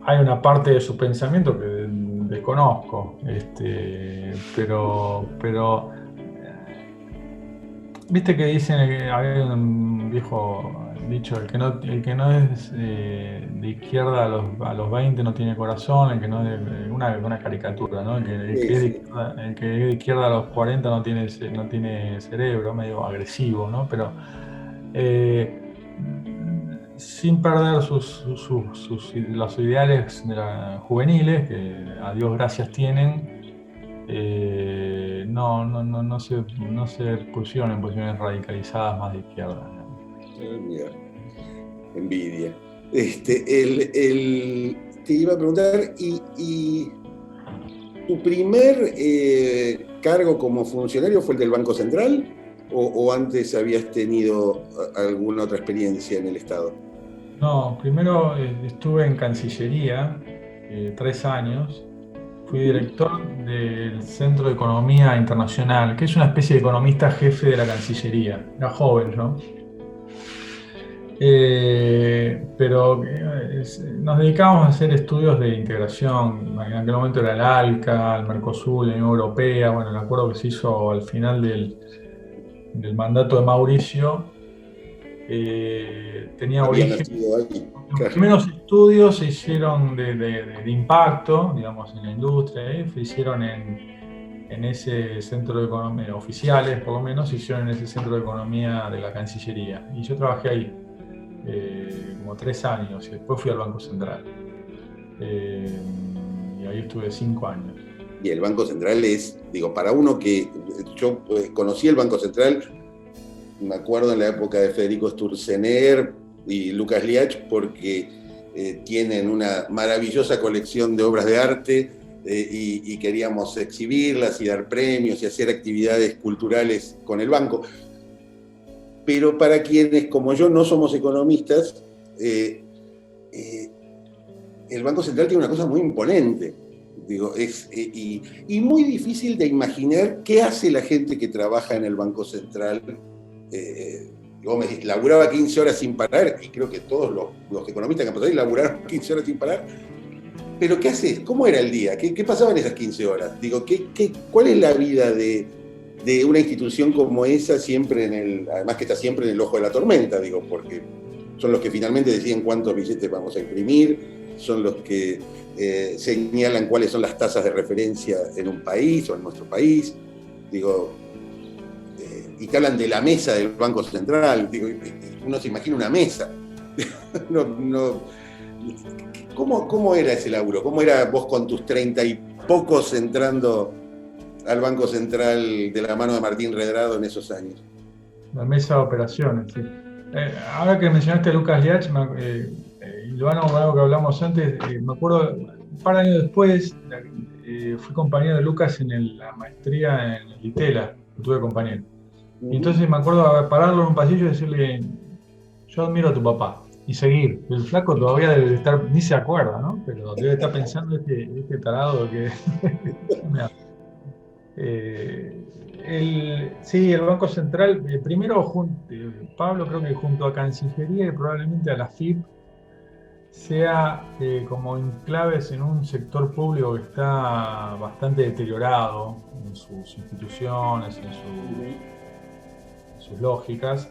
hay una parte de su pensamiento que desconozco, pero viste que dicen que hay un viejo dicho, el que no es de izquierda a los 20 no tiene corazón, el que no es una caricatura, ¿no? Sí, sí. El que es de izquierda a los 40 no tiene cerebro, medio agresivo, ¿no? Pero eh, sin perder los ideales juveniles, que a Dios gracias tienen, no se pusieron en posiciones radicalizadas más de izquierda, digamos. Mira, envidia. Te iba a preguntar, ¿y tu primer cargo como funcionario fue el del Banco Central o antes habías tenido alguna otra experiencia en el Estado? No, primero estuve en Cancillería 3 años. Fui Ujú. director del Centro de Economía Internacional, que es una especie de economista jefe de la Cancillería. Era joven, ¿no? Pero nos dedicábamos a hacer estudios de integración. En aquel momento era el ALCA, el Mercosur, la Unión Europea. Bueno, el acuerdo que se hizo al final del mandato de Mauricio tenía Había origen. nacido ahí, Los claro. primeros estudios se hicieron de impacto, digamos, en la industria, se hicieron en ese centro de economía, oficiales por lo menos, se hicieron en ese centro de economía de la Cancillería. Y yo trabajé ahí como 3 años y después fui al Banco Central. Eh, y ahí estuve 5 años. Y el Banco Central es, digo, para uno que yo conocí el Banco Central, me acuerdo en la época de Federico Sturzenegger y Lucas Liach, porque tienen una maravillosa colección de obras de arte y queríamos exhibirlas y dar premios y hacer actividades culturales con el banco. Pero para quienes como yo no somos economistas, el Banco Central tiene una cosa muy imponente. Digo, y muy difícil de imaginar qué hace la gente que trabaja en el Banco Central. Vos me dijiste, laburaba 15 horas sin parar, y creo que todos los economistas que han pasado ahí laburaron 15 horas sin parar. Pero ¿qué haces? ¿Cómo era el día? ¿Qué pasaba en esas 15 horas? Digo, ¿cuál es la vida de una institución como esa, además que está siempre en el ojo de la tormenta, digo, porque son los que finalmente deciden cuántos billetes vamos a imprimir, son los que señalan cuáles son las tasas de referencia en un país o en nuestro país, digo, y te hablan de la mesa del Banco Central, digo, uno se imagina una mesa. ¿Cómo era ese laburo? ¿Cómo era vos con tus 30 y pocos entrando al Banco Central de la mano de Martín Redrado en esos años? La mesa de operaciones, sí. Ahora que mencionaste a Lucas Liach, y algo que hablamos antes, me acuerdo, un par de años después, fui compañero de Lucas en la maestría en el ITELA, que tuve compañero. Y entonces me acuerdo pararlo en un pasillo y decirle, yo admiro a tu papá, y seguir. El flaco todavía debe estar, ni se acuerda, ¿no? Pero debe estar pensando este tarado que... Sí, el Banco Central, primero, Pablo, creo que junto a Cancillería y probablemente a la FIP, sea como enclaves en un sector público que está bastante deteriorado en sus instituciones, en sus lógicas.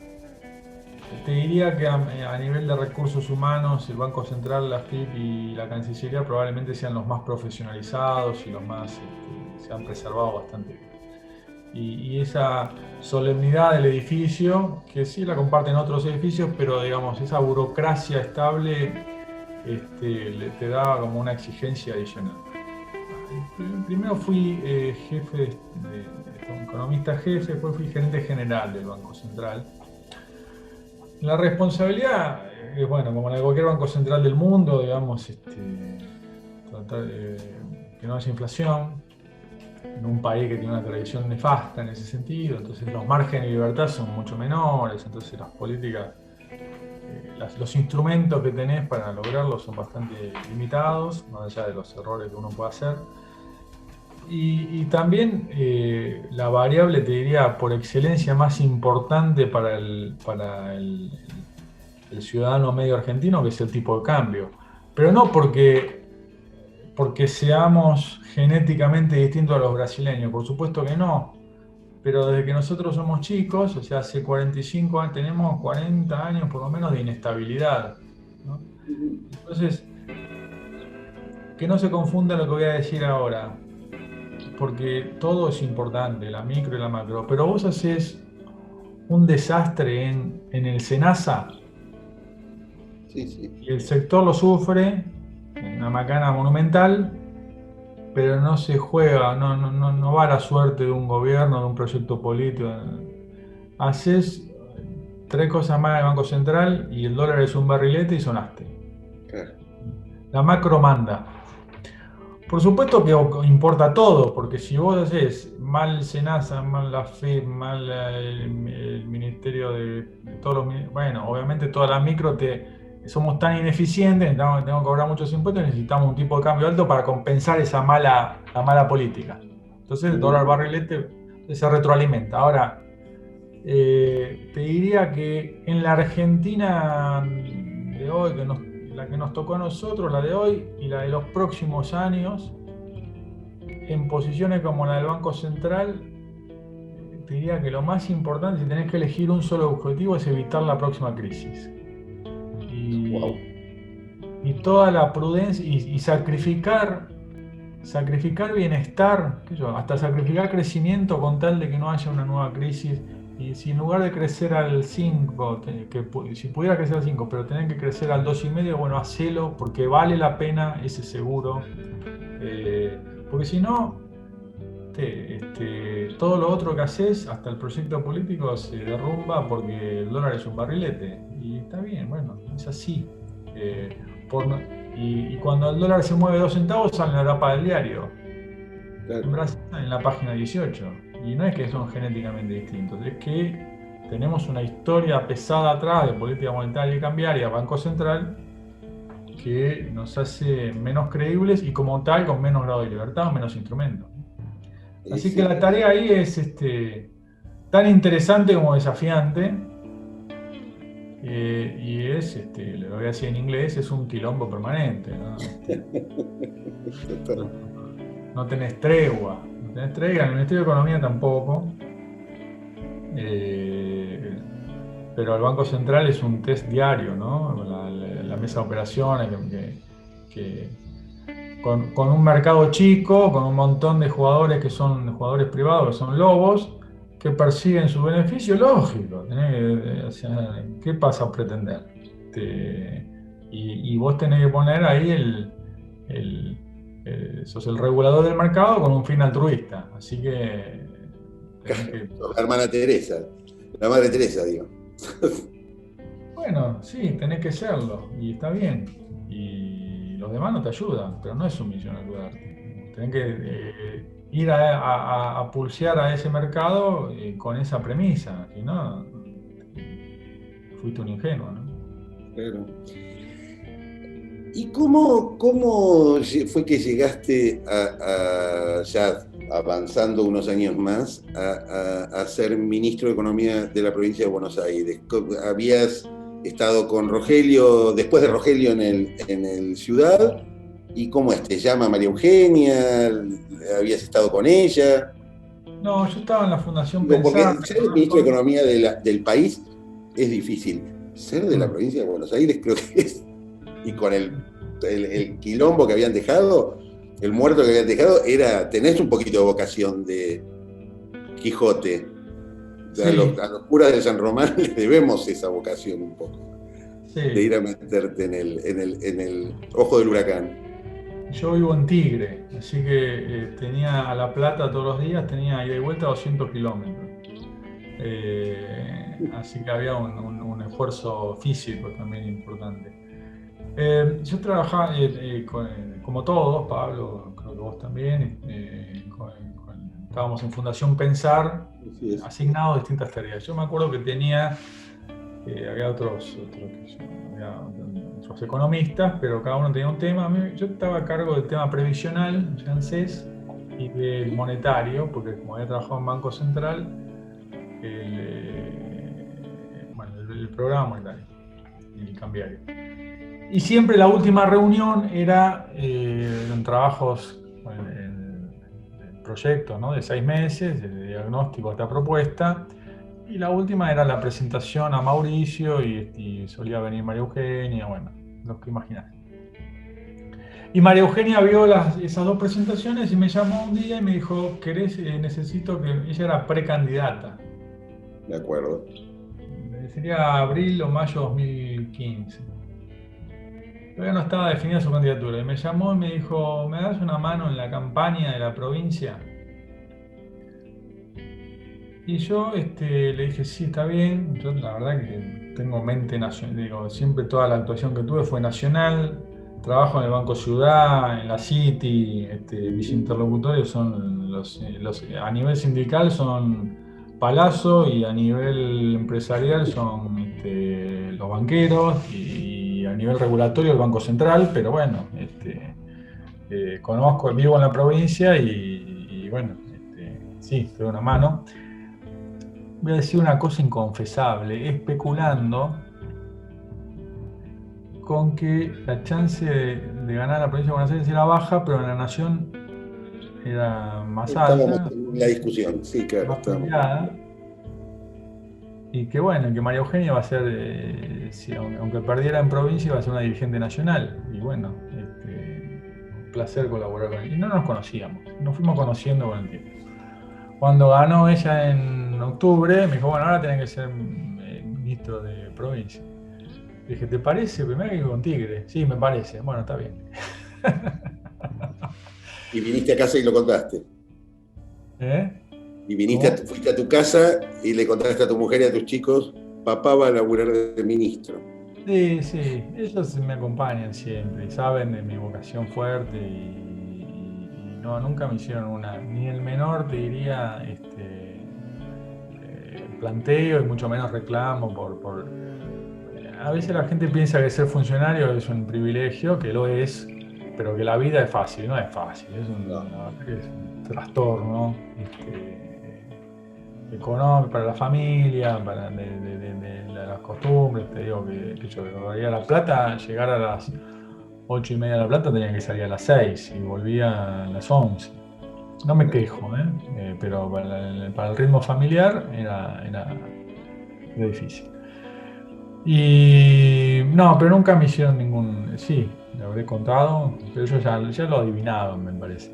Te diría que a nivel de recursos humanos, el Banco Central, la FIP y la Cancillería probablemente sean los más profesionalizados y los más se han preservado bastante bien. Y esa solemnidad del edificio, que sí la comparten otros edificios, pero digamos, esa burocracia estable te da como una exigencia adicional. Primero fui economista jefe, después fui gerente general del Banco Central. La responsabilidad es, bueno, como la de cualquier banco central del mundo, digamos, tratar de que no haya inflación, en un país que tiene una tradición nefasta en ese sentido, entonces los márgenes de libertad son mucho menores, entonces las políticas, los instrumentos que tenés para lograrlo son bastante limitados, más allá de los errores que uno puede hacer. Y también la variable, te diría, por excelencia más importante para el ciudadano medio argentino, que es el tipo de cambio. Pero no porque porque seamos genéticamente distintos a los brasileños. Por supuesto que no, pero desde que nosotros somos chicos, o sea, hace 45 años, tenemos 40 años por lo menos de inestabilidad, ¿no? Entonces, que no se confunda lo que voy a decir ahora, porque todo es importante, la micro y la macro, pero vos haces un desastre en el SENASA Sí, sí. y el sector lo sufre, una macana monumental, pero no se juega, no va la suerte de un gobierno, de un proyecto político. Haces tres cosas más del Banco Central y el dólar es un barrilete y sonaste. Claro. La macro manda. Por supuesto que importa todo, porque si vos haces mal SENASA, mal la FED, mal el Ministerio de todos los... Bueno, obviamente todas las micro somos tan ineficientes, tenemos que cobrar muchos impuestos, necesitamos un tipo de cambio alto para compensar la mala política. Entonces el dólar barrilete se retroalimenta. Ahora, te diría que en la Argentina de hoy, la que nos tocó a nosotros, la de hoy y la de los próximos años, en posiciones como la del Banco Central, te diría que lo más importante, si tenés que elegir un solo objetivo, es evitar la próxima crisis. Wow. Y toda la prudencia y sacrificar bienestar, hasta sacrificar crecimiento con tal de que no haya una nueva crisis. Y si en lugar de crecer al 5, si pudiera crecer al 5, pero tener que crecer al 2,5, bueno, hacelo porque vale la pena ese seguro. Porque si no, todo lo otro que haces, hasta el proyecto político se derrumba porque el dólar es un barrilete. Y está bien, bueno, es así. Y cuando el dólar se mueve 2 centavos, sale en la tapa del diario. Claro. En Brasil, en la página 18. Y no es que son genéticamente distintos, es que tenemos una historia pesada atrás de política monetaria y cambiaria, Banco Central, que nos hace menos creíbles y como tal con menos grado de libertad, menos instrumentos. Así que la tarea ahí es tan interesante como desafiante. Y lo voy a decir en inglés, es un quilombo permanente, ¿no? No tenés tregua, en el Ministerio de Economía tampoco. Pero el Banco Central es un test diario, ¿no? La mesa de operaciones, con un mercado chico, con un montón de jugadores que son jugadores privados, que son lobos, que persiguen su beneficio, lógico. O sea, ¿qué pasa a pretender? Y vos tenés que poner ahí sos el regulador del mercado con un fin altruista. Así que... La hermana Teresa, la madre Teresa, digo. Bueno, sí, tenés que serlo, y está bien. Y los demás no te ayudan, pero no es su misión ayudarte. Tenés que ir a pulsear a ese mercado con esa premisa, si no, fuiste un ingenuo, ¿no? Claro. ¿Y cómo fue que llegaste ya avanzando unos años más, a ser ministro de Economía de la provincia de Buenos Aires? ¿Habías estado con Rogelio, después de Rogelio en el Ciudad? ¿Y cómo te llama María Eugenia? ¿Habías estado con ella? No, yo estaba en la Fundación Pensar. Porque ser ministro de Pensar. Economía del país es difícil. Ser de la provincia de Buenos Aires creo que es... Y con el quilombo que habían dejado, el muerto que habían dejado, tenés un poquito de vocación de Quijote. Sí. A los curas de San Román les debemos esa vocación un poco. Sí. De ir a meterte en el ojo del huracán. Yo vivo en Tigre, así que tenía a La Plata todos los días, tenía ida y vuelta 200 kilómetros. Así que había un esfuerzo físico también importante. Yo trabajaba, como todos, Pablo, creo que vos también, estábamos en Fundación Pensar, asignados a distintas tareas. Yo me acuerdo que había otros economistas, pero cada uno tenía un tema. Yo estaba a cargo del tema previsional, ANSES, y del monetario, porque como había trabajado en Banco Central, el programa monetario y cambiario. Y siempre la última reunión era en trabajos, en proyectos, ¿no? De 6 meses, de diagnóstico hasta propuesta. Y la última era la presentación a Mauricio y solía venir María Eugenia, bueno, lo que imaginás. Y María Eugenia vio esas 2 presentaciones y me llamó un día y me dijo, necesito que... Ella era precandidata. De acuerdo. Sería abril o mayo 2015. Todavía no estaba definida su candidatura. Y me llamó y me dijo, ¿me das una mano en la campaña de la provincia? Y yo le dije, sí, está bien. Yo la verdad que tengo mente nacional. Digo, siempre toda la actuación que tuve fue nacional. Trabajo en el Banco Ciudad, en la City. Mis interlocutores son a nivel sindical son Palazzo y a nivel empresarial son los banqueros y a nivel regulatorio el Banco Central. Pero bueno, conozco, vivo en la provincia y bueno, sí, te doy una mano. Voy a decir una cosa inconfesable, especulando con que la chance de ganar la provincia de Buenos Aires era baja, pero en la nación era más Estábamos alta, en la discusión, sí, claro. más peleada. Y que bueno, que María Eugenia va a ser, aunque perdiera en provincia, va a ser una dirigente nacional. Y bueno, un placer colaborar con ella. Y no nos conocíamos, nos fuimos conociendo con el tiempo. Cuando ganó ella en octubre, me dijo, bueno, ahora tenés que ser ministro de provincia. Dije, ¿te parece? Primero que con Tigre. Sí, me parece. Bueno, está bien. Y viniste a casa y lo contaste. Y fuiste a tu casa y le contaste a tu mujer y a tus chicos, papá va a laburar de ministro. Sí, sí, ellos me acompañan siempre y saben de mi vocación fuerte y no, nunca me hicieron ni el menor, te diría, planteo y mucho menos reclamo a veces la gente piensa que ser funcionario es un privilegio, que lo es, pero que la vida es fácil. No es fácil, es un trastorno económico para la familia, de las costumbres. Te digo que yo volvía a La Plata, llegar a las 8:30 de La Plata tenía que salir a las 6 y volvía a las 11. No me quejo, pero para el ritmo familiar era difícil. Y no, pero nunca me hicieron ningún... Sí, lo habré contado, pero ellos ya lo adivinaban, me parece.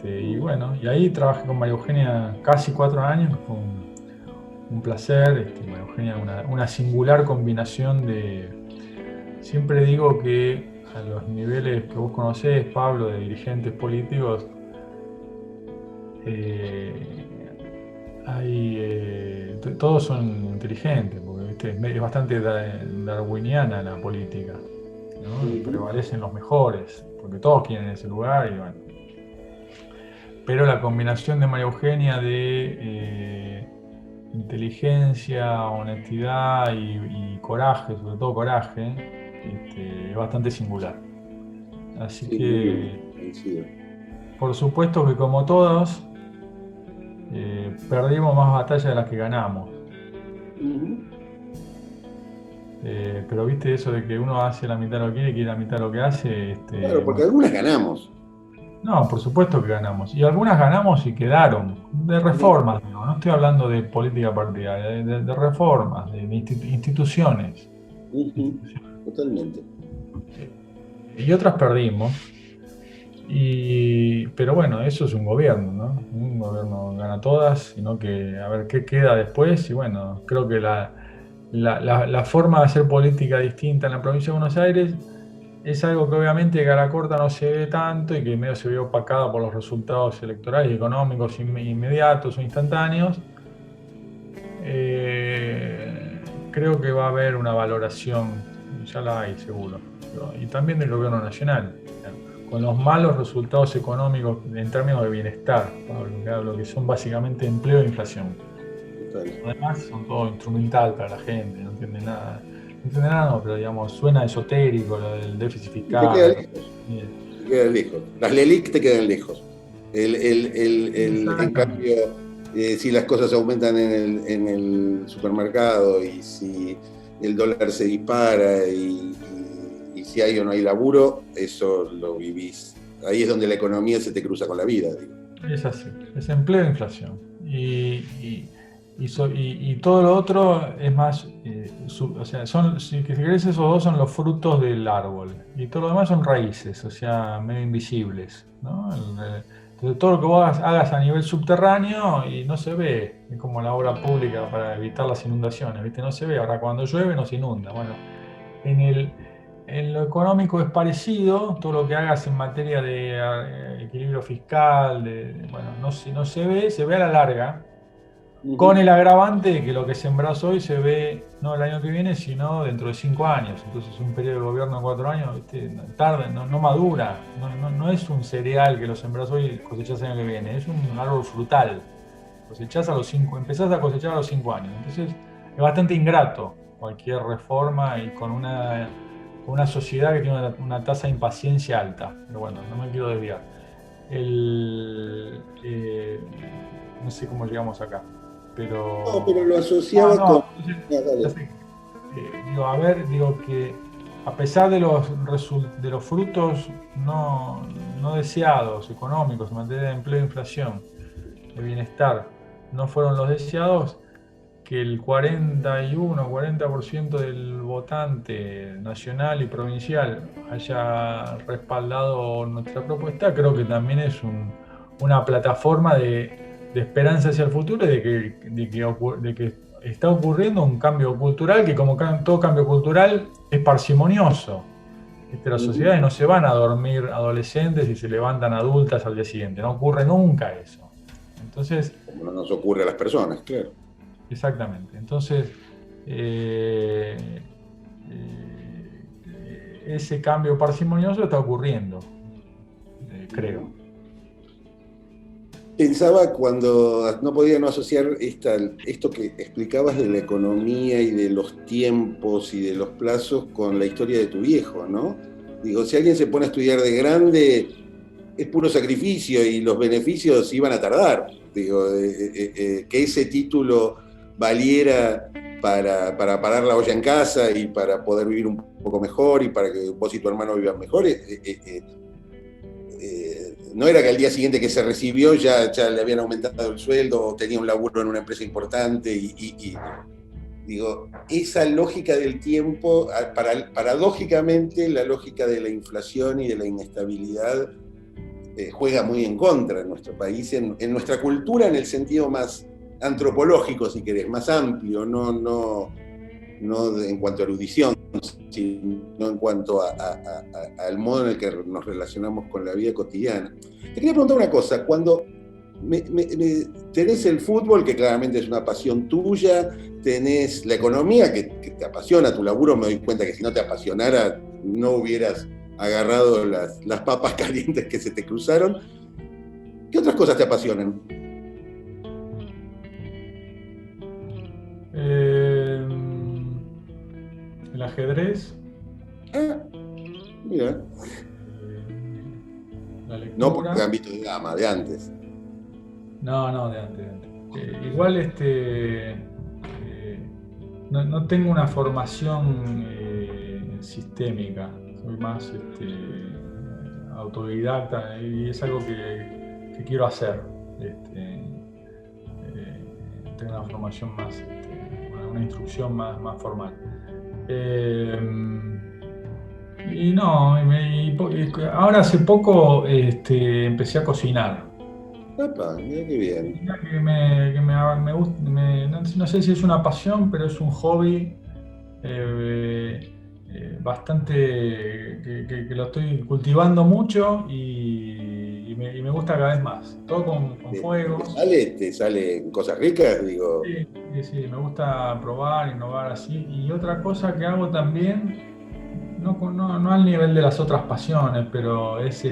Y bueno, y ahí trabajé con María Eugenia casi 4 años, que fue un placer. María Eugenia, una singular combinación de... Siempre digo que a los niveles que vos conocés, Pablo, de dirigentes políticos, todos son inteligentes, porque es bastante darwiniana la política, ¿no? Y prevalecen los mejores, porque todos quieren ese lugar y bueno. Pero la combinación de María Eugenia de inteligencia, honestidad y coraje, sobre todo coraje, es bastante singular. Así sí, que, por supuesto que como todos, perdimos más batallas de las que ganamos. Pero viste eso de que uno hace la mitad lo que quiere la mitad lo que hace. Claro, porque algunas ganamos. No, por supuesto que ganamos. Y algunas ganamos y quedaron. De reformas, no estoy hablando de política partidaria, de reformas, de instituciones. Totalmente. Y otras perdimos. Pero bueno, eso es un gobierno, ¿no? Un gobierno gana todas, sino que a ver qué queda después. Y bueno, creo que la forma de hacer política distinta en la provincia de Buenos Aires es algo que obviamente a la corta no se ve tanto y que medio se ve opacado por los resultados electorales y económicos inmediatos o instantáneos. Creo que va a haber una valoración, ya la hay seguro, y también del gobierno nacional, con los malos resultados económicos en términos de bienestar, Pablo, que son básicamente empleo e inflación. Además son todo instrumental para la gente, no entiende nada. No entiende nada, no, pero digamos, suena esotérico lo del déficit fiscal. Te quedan lejos. Las LELIC te quedan lejos. En cambio, si las cosas aumentan en el supermercado y si el dólar se dispara y si hay o no hay laburo, eso lo vivís. Ahí es donde la economía se te cruza con la vida, digo. Es así, es empleo e inflación. Y todo lo otro es más, o sea, si querés, esos dos son los frutos del árbol. Y todo lo demás son raíces, o sea, medio invisibles, ¿no? Entonces todo lo que vos hagas a nivel subterráneo y no se ve, es como la obra pública para evitar las inundaciones, ¿viste? No se ve, ahora cuando llueve no se inunda. Bueno, en lo económico es parecido, todo lo que hagas en materia de equilibrio fiscal, bueno, no se ve, se ve a la larga, con el agravante de que lo que sembrás hoy se ve no el año que viene, sino dentro de 5 años. Entonces un periodo de gobierno de 4 años, ¿viste? Tarda, no madura, no es un cereal que lo sembrás hoy y cosechás el año que viene, es un árbol frutal. Cosechás empezás a cosechar a los 5 años. Entonces es bastante ingrato cualquier reforma y con una sociedad que tiene una tasa de impaciencia alta. Pero bueno, no me quiero desviar. No sé cómo llegamos acá, pero... No, pero lo asociaba con... digo que a pesar de los frutos no deseados, económicos, en materia de empleo e inflación, de bienestar, no fueron los deseados, que el 40% del votante nacional y provincial haya respaldado nuestra propuesta, creo que también es una plataforma de esperanza hacia el futuro y de que está ocurriendo un cambio cultural que, como todo cambio cultural, es parsimonioso. Las sociedades no se van a dormir adolescentes y se levantan adultas al día siguiente, no ocurre nunca eso. Entonces, como no nos ocurre a las personas, claro. Exactamente. Entonces, ese cambio parsimonioso está ocurriendo, creo. Pensaba cuando no podía no asociar esto que explicabas de la economía y de los tiempos y de los plazos con la historia de tu viejo, ¿no? Digo, si alguien se pone a estudiar de grande, es puro sacrificio y los beneficios iban a tardar. Digo, que ese título valiera para parar la olla en casa y para poder vivir un poco mejor y para que vos y tu hermano vivan mejor, no era que al día siguiente que se recibió ya le habían aumentado el sueldo o tenía un laburo en una empresa importante y digo, esa lógica del tiempo, paradójicamente la lógica de la inflación y de la inestabilidad juega muy en contra en nuestro país, en nuestra cultura en el sentido más antropológico, si querés, más amplio, no en cuanto a erudición, sino en cuanto al modo en el que nos relacionamos con la vida cotidiana. Te quería preguntar una cosa, cuando tenés el fútbol, que claramente es una pasión tuya, tenés la economía, que te apasiona, tu laburo, me doy cuenta que si no te apasionara, no hubieras agarrado las papas calientes que se te cruzaron. ¿Qué otras cosas te apasionan? El ajedrez. Mira. La lectura. No por el ámbito de gama, de antes. No, de antes. Igual no tengo una formación sistémica, soy más autodidacta y es algo que quiero hacer. Tengo una formación más, una instrucción más formal. Ahora hace poco empecé a cocinar. Epa, mira qué bien. Mira que me gusta, no sé si es una pasión, pero es un hobby bastante que lo estoy cultivando mucho y me gusta cada vez más. Todo con fuegos. ¿Te salen cosas ricas? Digo. Sí, me gusta probar, innovar así. Y otra cosa que hago también, no al nivel de las otras pasiones, pero es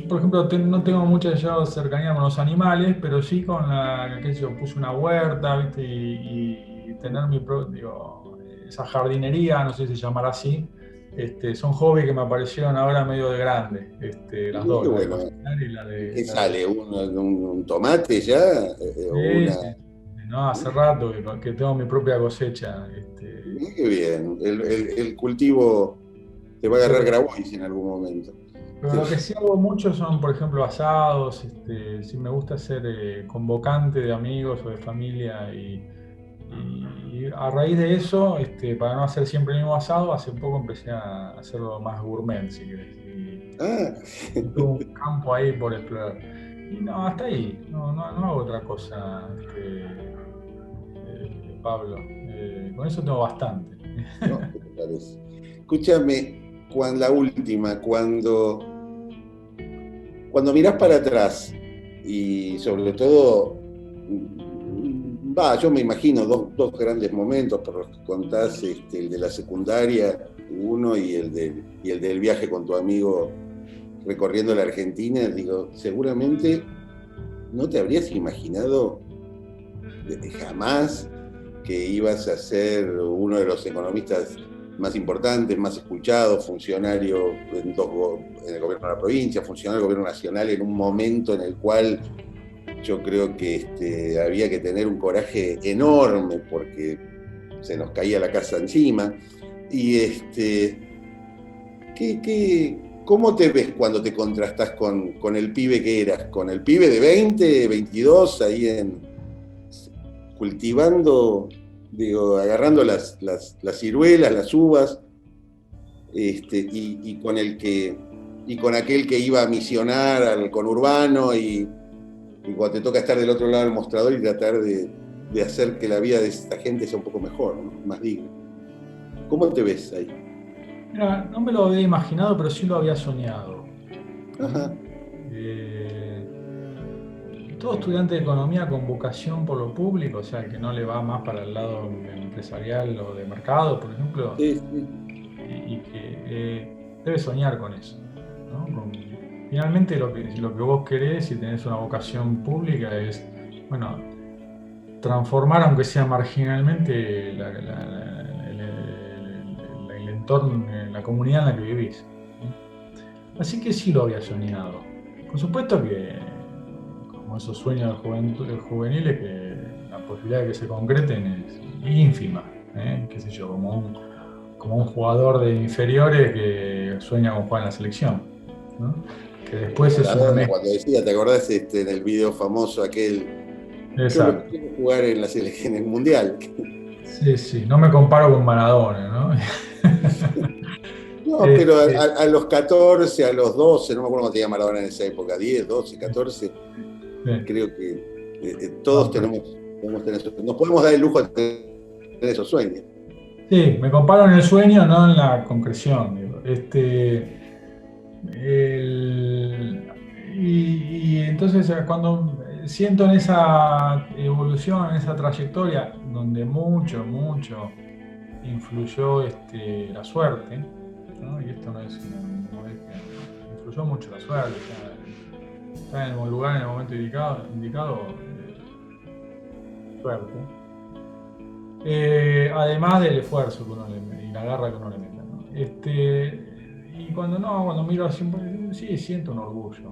por ejemplo, no tengo mucha cercanía con los animales, pero sí con puse una huerta, ¿viste? Y tener esa jardinería, no sé si se llamará así. Son hobbies que me aparecieron ahora medio de grande, las dos. Bueno. ¿Qué sale? ¿Un tomate ya? Sí, ¿no? Hace rato que tengo mi propia cosecha. Mirá qué bien, el cultivo te va a agarrar Pero, Grabois en algún momento. pero lo que sí hago mucho son, por ejemplo, asados. Sí me gusta ser convocante de amigos o de familia. Y a raíz de eso, para no hacer siempre el mismo asado, hace poco empecé a hacerlo más gourmet, si querés. Ah, Y tuve un campo ahí por explorar. Y no, hasta ahí. No hago otra cosa, Pablo. Con eso tengo bastante. no, ¿qué te parece? Escúchame, la última, cuando mirás para atrás y sobre todo, yo me imagino dos grandes momentos por los que contás, el de la secundaria, uno, y el del viaje con tu amigo recorriendo la Argentina, digo, seguramente no te habrías imaginado jamás que ibas a ser uno de los economistas más importantes, más escuchados, funcionario en el gobierno de la provincia, funcionario del gobierno nacional, en un momento en el cual yo creo que había que tener un coraje enorme porque se nos caía la casa encima. Y ¿cómo te ves cuando te contrastás con el pibe que eras? Con el pibe de 20, 22, ahí cultivando, digo, agarrando las ciruelas, las uvas, y con aquel que iba a misionar al conurbano y cuando te toca estar del otro lado del mostrador y tratar de hacer que la vida de esta gente sea un poco mejor, ¿no? Más digna. ¿Cómo te ves ahí? Mira, no me lo había imaginado, pero sí lo había soñado. Ajá. Todo estudiante de economía con vocación por lo público, o sea, que no le va más para el lado empresarial o de mercado, por ejemplo, Sí, sí. y que debe soñar con eso, ¿no? Finalmente lo que vos querés, si tenés una vocación pública, es, bueno, transformar, aunque sea marginalmente, el entorno, la comunidad en la que vivís. Así que sí lo había soñado. Por supuesto que, como esos sueños juveniles, que la posibilidad de que se concreten es ínfima, qué sé yo, como un jugador de inferiores que sueña con jugar en la selección, ¿no? Que después es una Maradona, mezcla. cuando decía, ¿te acordás en el video famoso aquel? Yo lo que Exacto. quiero jugar en la selección, en el mundial. Sí, sí, no me comparo con Maradona, ¿no? No, pero Este, a los 14, a los 12, no me acuerdo cuánto tenía Maradona en esa época, 10, 12, 14, sí, creo que todos no, podemos tener nos podemos dar el lujo de tener esos sueños. sí, me comparo en el sueño, no en la concreción. Digo. Y entonces cuando siento en esa evolución, en esa trayectoria, donde mucho influyó la suerte, ¿no? Y esto no es una modestia, influyó mucho la suerte, estar en el lugar en el momento indicado, suerte. Además del esfuerzo que uno le mete y la garra que uno le mete, ¿no? Y cuando miro así, sí, siento un orgullo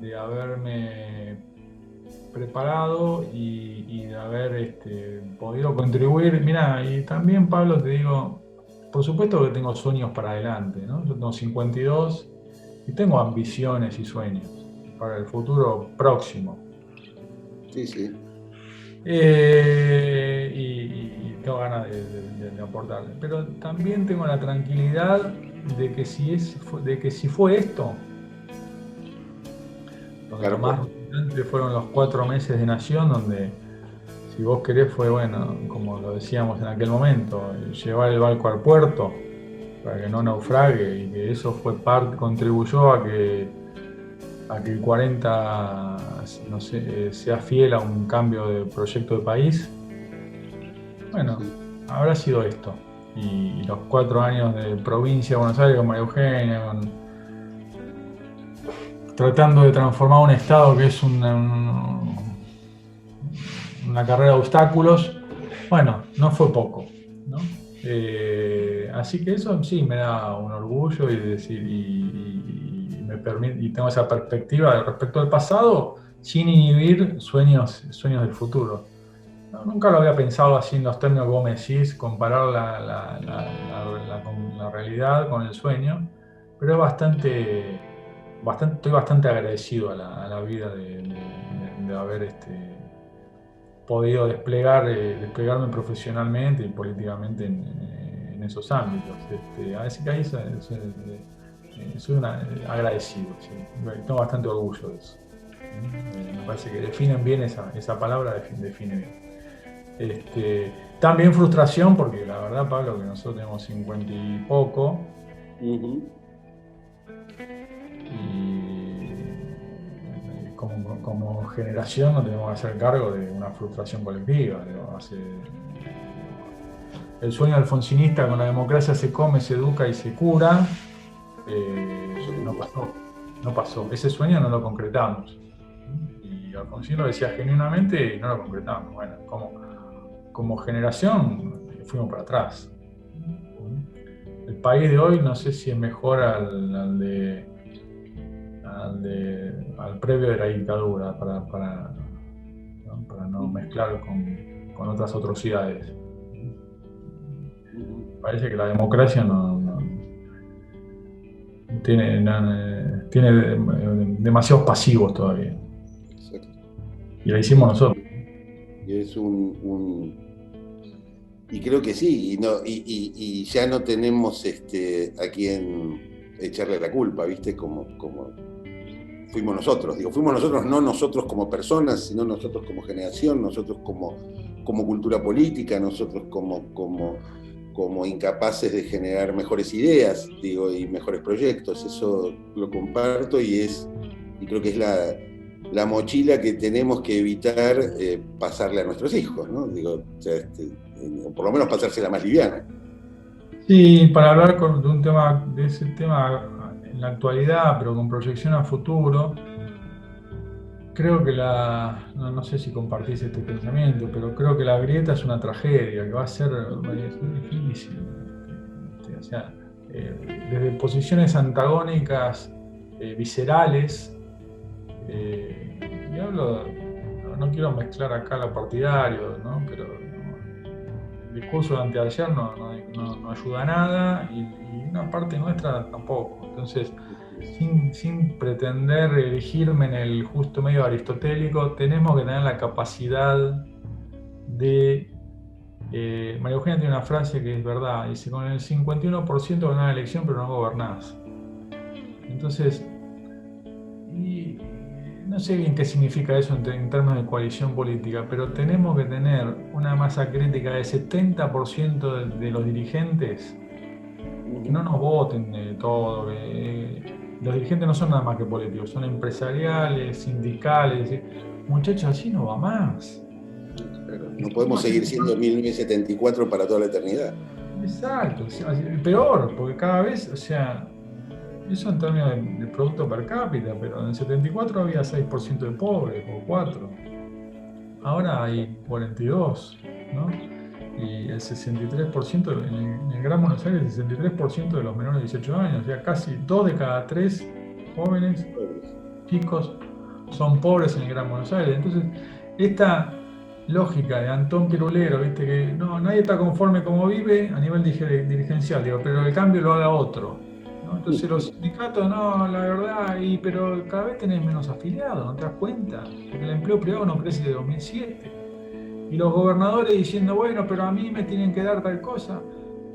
de haberme preparado y de haber podido contribuir. Mira, y también, Pablo, te digo, por supuesto que tengo sueños para adelante, ¿no? Yo tengo 52 y tengo ambiciones y sueños para el futuro próximo. Sí, sí. Y tengo ganas de aportarle. Pero también tengo la tranquilidad de que si fue esto, donde lo más relevante fueron los 4 meses de Nación, donde, si vos querés, fue, bueno, como lo decíamos en aquel momento, llevar el barco al puerto para que no naufrague, y que eso contribuyó a que el 40, no sé, sea fiel a un cambio de proyecto de país. Bueno, habrá sido esto. Y los 4 años de provincia de Buenos Aires con María Eugenia, tratando de transformar un estado que es una carrera de obstáculos. Bueno, no fue poco, ¿no? Así que eso sí me da un orgullo y decir, me permite, y tengo esa perspectiva respecto al pasado, sin inhibir sueños del futuro. No, nunca lo había pensado así en los términos que vos me decís, comparar la realidad con el sueño, pero es estoy bastante agradecido a la vida de haber podido desplegarme profesionalmente y políticamente en esos ámbitos. Así que ahí soy agradecido, sí. Tengo bastante orgullo de eso. Me parece que definen bien esa palabra, define bien. También frustración, porque la verdad, Pablo, que nosotros tenemos 50 y poco, y como generación nos tenemos que hacer cargo de una frustración colectiva. El sueño alfonsinista con la democracia se come, se educa y se cura, no pasó. Ese sueño no lo concretamos. Y Alfonsín lo decía genuinamente y no lo concretamos. Bueno, como generación fuimos para atrás. El país de hoy no sé si es mejor al previo de la dictadura, para no mezclar con otras atrocidades. Parece que la democracia tiene demasiados pasivos todavía. Exacto. Y la hicimos nosotros. Y es y creo que sí, y ya no tenemos a quien echarle la culpa, ¿viste? Como fuimos nosotros, no nosotros como personas, sino nosotros como generación, nosotros como cultura política, nosotros como incapaces de generar mejores ideas, y mejores proyectos. Eso lo comparto y creo que es la mochila que tenemos que evitar pasarle a nuestros hijos, ¿no? O por lo menos pasársela más liviana. Sí, para hablar de ese tema en la actualidad, pero con proyección a futuro, creo que no sé si compartís este pensamiento, pero creo que la grieta es una tragedia, que va a ser difícil. O sea, desde posiciones antagónicas, viscerales, y no quiero mezclar acá lo partidario, ¿no? Pero el discurso de anteayer no ayuda a nada y una parte nuestra tampoco. Entonces, sin pretender erigirme en el justo medio aristotélico, tenemos que tener la capacidad de... María Eugenia tiene una frase que es verdad, dice: con el 51% ganás la elección pero no gobernás. Entonces, no sé bien qué significa eso en términos de coalición política, pero tenemos que tener una masa crítica del 70% de los dirigentes que no nos voten de todo. Los dirigentes no son nada más que políticos, son empresariales, sindicales. Muchachos, así no va más. No podemos seguir siendo 1974 para toda la eternidad. Exacto, peor, porque cada vez, o sea, eso en términos de producto per cápita, pero en el 74 había 6% de pobres, o 4%. Ahora hay 42%, ¿no? Y el 63%, en el Gran Buenos Aires, el 63% de los menores de 18 años, o sea, casi 2 de cada 3 jóvenes, chicos, son pobres en el Gran Buenos Aires. Entonces, esta lógica de Antón Pirulero, ¿viste? Que nadie está conforme como vive a nivel dirigencial, pero el cambio lo haga otro, ¿no? Entonces los sindicatos, la verdad, pero cada vez tenés menos afiliados, ¿no te das cuenta? Porque el empleo privado no crece desde 2007. Y los gobernadores diciendo, bueno, pero a mí me tienen que dar tal cosa.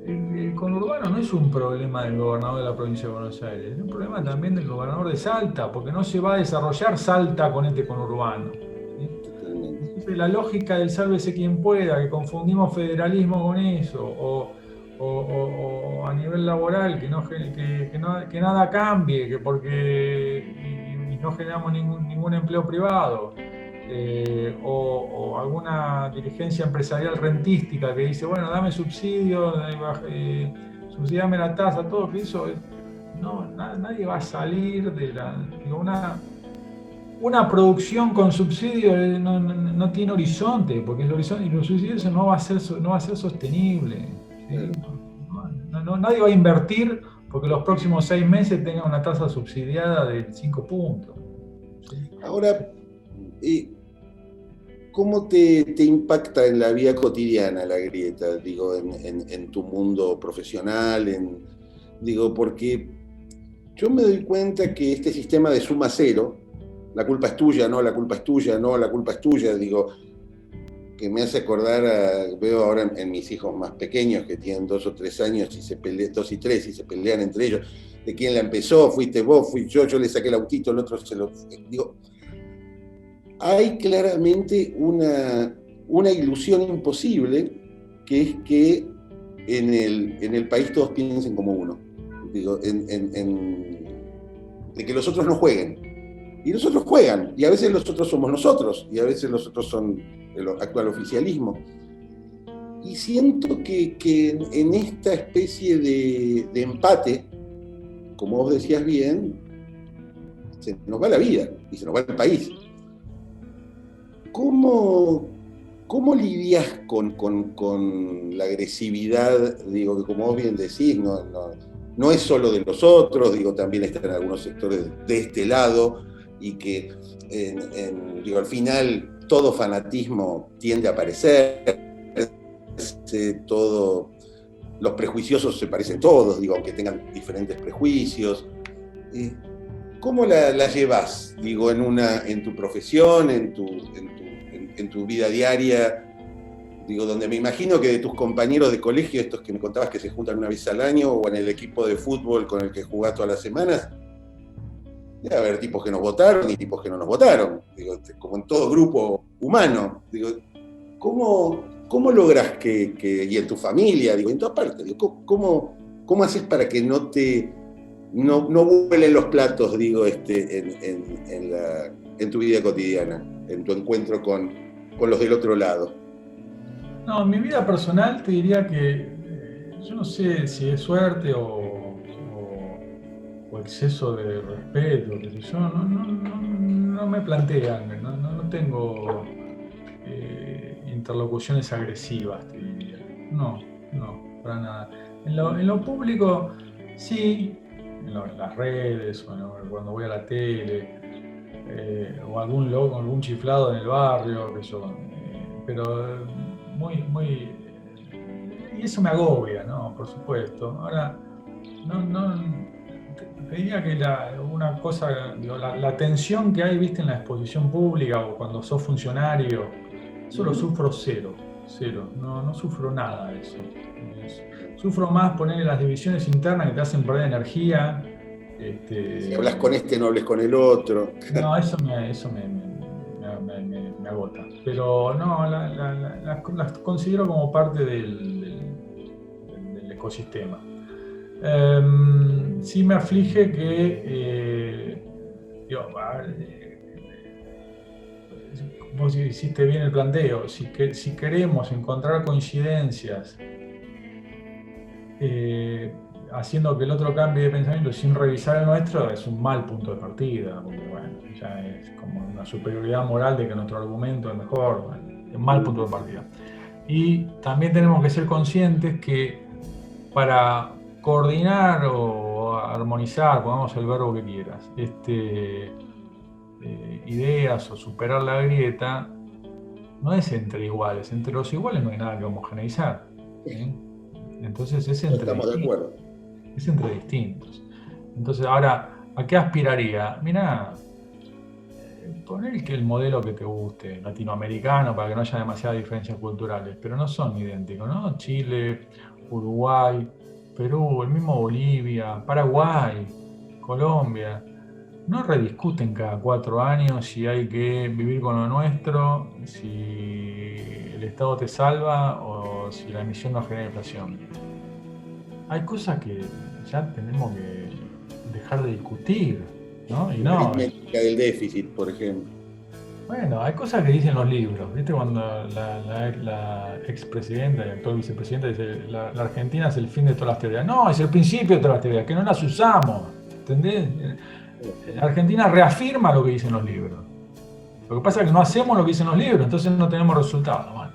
El conurbano no es un problema del gobernador de la provincia de Buenos Aires, es un problema también del gobernador de Salta, porque no se va a desarrollar Salta con este conurbano. Entonces, la lógica del sálvese quien pueda, que confundimos federalismo con eso, o a nivel laboral, que nada cambie, porque no generamos ningún empleo privado. O alguna dirigencia empresarial rentística que dice, bueno, dame subsidio, subsidiame la tasa, todo que eso, nadie va a salir de una producción con subsidio no tiene horizonte, porque los subsidios no va a ser sostenible, ¿sí? Nadie va a invertir porque los próximos 6 meses tenga una tasa subsidiada de 5 puntos. ¿Sí? Ahora, ¿cómo te impacta en la vida cotidiana la grieta? Digo, en tu mundo profesional, digo, porque yo me doy cuenta que este sistema de suma cero, la culpa es tuya, no, la culpa es tuya, no, la culpa es tuya, digo, que me hace acordar, veo ahora en mis hijos más pequeños que tienen 2 o 3 años, 2 y 3, y se pelean entre ellos, de quién la empezó, fuiste vos, fui yo le saqué el autito, el otro se lo... Digo, hay claramente una ilusión imposible, que es que en el país todos piensen como uno. Digo, de que los otros no jueguen. Y los otros juegan, y a veces los otros somos nosotros, y a veces los otros son el actual oficialismo. Y siento que en esta especie de empate, como vos decías bien, se nos va la vida, y se nos va el país. ¿Cómo lidias con la agresividad? Digo, que como vos bien decís, no es solo de los otros, digo, también están algunos sectores de este lado, y que digo, al final todo fanatismo tiende a aparecer, los prejuiciosos se parecen todos, digo, aunque tengan diferentes prejuicios. ¿Cómo la llevas, digo, en tu profesión, en tu vida diaria? Digo, donde me imagino que de tus compañeros de colegio, estos que me contabas que se juntan una vez al año, o en el equipo de fútbol con el que jugás todas las semanas, debe haber tipos que nos votaron y tipos que no nos votaron, digo, como en todo grupo humano. Digo, ¿cómo logras y en tu familia, digo, en todas partes, digo, ¿cómo haces para que no vuelen los platos, digo, en tu vida cotidiana, en tu encuentro con los del otro lado? No, en mi vida personal te diría que yo no sé si es suerte o exceso de respeto, qué sé yo, no me plantean, no tengo interlocuciones agresivas, te diría. No, para nada. En lo público, sí, en las redes, cuando voy a la tele, o algún chiflado en el barrio, qué sé yo, pero muy... Y eso me agobia, ¿no? Por supuesto. Ahora, te diría que una cosa, digo, la tensión que hay, viste, en la exposición pública o cuando sos funcionario, eso lo sufro cero, no sufro nada de eso. Sufro más poner las divisiones internas que te hacen perder energía. Si hablas con este, no hables con el otro. No, eso me agota. Pero no, las considero como parte del ecosistema. Sí me aflige que, vos hiciste bien el planteo, si queremos encontrar coincidencias, haciendo que el otro cambie de pensamiento sin revisar el nuestro, es un mal punto de partida, porque bueno, ya es como una superioridad moral de que nuestro argumento es mejor, bueno, es un mal punto de partida. Y también tenemos que ser conscientes que para coordinar o armonizar, pongamos el verbo que quieras, ideas o superar la grieta, no es entre iguales. Entre los iguales no hay nada que homogeneizar, ¿sí? Entonces es entre distintos. Entonces, ahora, ¿a qué aspiraría? Mirá, poner el modelo que te guste, latinoamericano, para que no haya demasiadas diferencias culturales, pero no son idénticos, ¿no? Chile, Uruguay, Perú, el mismo Bolivia, Paraguay, Colombia, no rediscuten cada 4 años si hay que vivir con lo nuestro, si el Estado te salva o si la emisión no genera inflación. Hay cosas que ya tenemos que dejar de discutir, ¿no? Y la aritmética del déficit, por ejemplo. Bueno, hay cosas que dicen los libros, ¿viste? Cuando la expresidenta y actual vicepresidenta dice la Argentina es el fin de todas las teorías. No, es el principio de todas las teorías, que no las usamos, ¿entendés? La Argentina reafirma lo que dicen los libros. Lo que pasa es que no hacemos lo que dicen los libros, entonces no tenemos resultados. Bueno.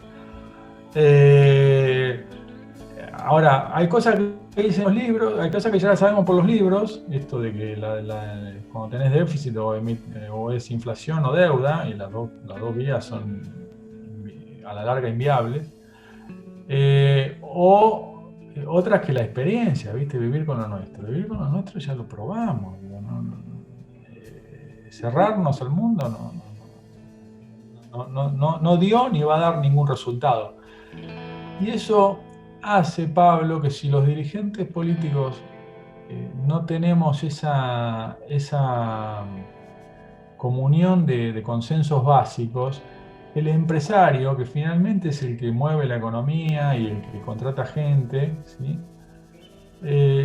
ahora, hay cosas que dicen los libros, hay cosas que ya las sabemos por los libros, esto de que cuando tenés déficit o es inflación o deuda, y las dos vías son a la larga inviables, o otras que la experiencia, ¿viste? Vivir con lo nuestro ya lo probamos, digo, cerrarnos al mundo no dio ni va a dar ningún resultado. Y eso hace, Pablo, que si los dirigentes políticos no tenemos esa comunión de consensos básicos, el empresario, que finalmente es el que mueve la economía y el que contrata gente, ¿sí?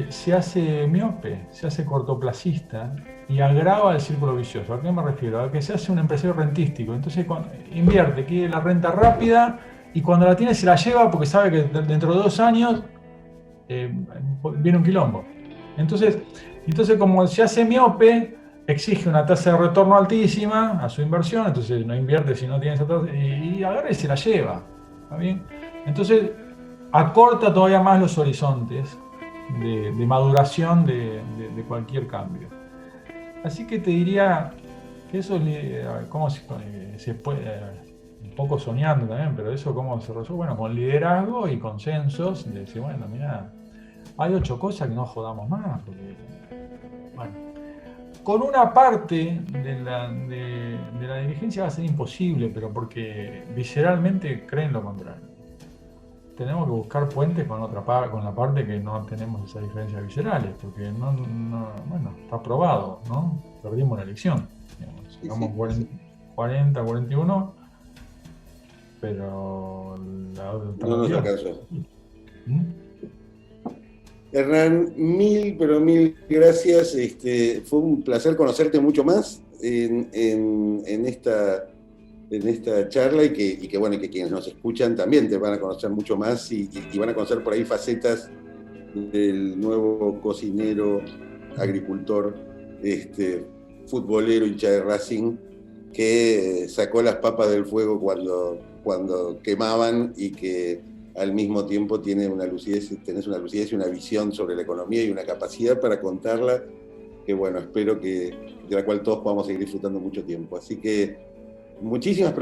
Se hace miope, se hace cortoplacista y agrava el círculo vicioso. ¿A qué me refiero? A que se hace un empresario rentístico. Entonces invierte, quiere la renta rápida y cuando la tiene se la lleva porque sabe que dentro de 2 años viene un quilombo. Entonces como se hace miope, exige una tasa de retorno altísima a su inversión, entonces no invierte si no tiene esa tasa y agarra y se la lleva. ¿Está bien? Entonces acorta todavía más los horizontes de maduración de cualquier cambio. Así que te diría que eso, ¿cómo se puede? Un poco soñando también, pero eso cómo se resuelve, bueno, con liderazgo y consensos, de decir, bueno, mira, hay 8 cosas que no jodamos más, porque, bueno, con una parte de la dirigencia va a ser imposible, pero porque visceralmente creen lo contrario. Tenemos que buscar puentes con la parte que no tenemos esas diferencias viscerales, porque bueno, está probado, ¿no? Perdimos la elección, digamos, llegamos 40, 41, pero no nos alcanzó. Hernán, mil gracias. Fue un placer conocerte mucho más en esta charla y que bueno, y que quienes nos escuchan también te van a conocer mucho más y van a conocer por ahí facetas del nuevo cocinero, agricultor, futbolero, hincha de Racing, que sacó las papas del fuego cuando quemaban y que al mismo tiempo tenés una lucidez y una visión sobre la economía y una capacidad para contarla que bueno, espero que de la cual todos podamos seguir disfrutando mucho tiempo. Así que muchísimas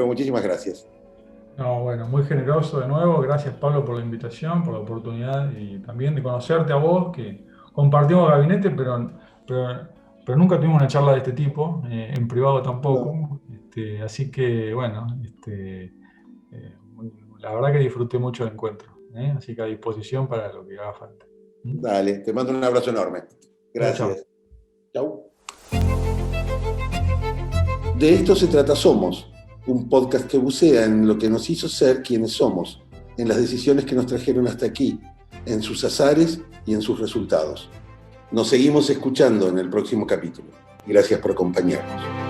gracias. No, bueno, muy generoso de nuevo. Gracias, Pablo, por la invitación, por la oportunidad y también de conocerte a vos, que compartimos gabinete, pero nunca tuvimos una charla de este tipo, en privado tampoco. No. Así que, bueno, la verdad que disfruté mucho el encuentro. Así que a disposición para lo que haga falta. Dale, te mando un abrazo enorme. Gracias. Chau. De esto se trata Somos, un podcast que bucea en lo que nos hizo ser quienes somos, en las decisiones que nos trajeron hasta aquí, en sus azares y en sus resultados. Nos seguimos escuchando en el próximo capítulo. Gracias por acompañarnos.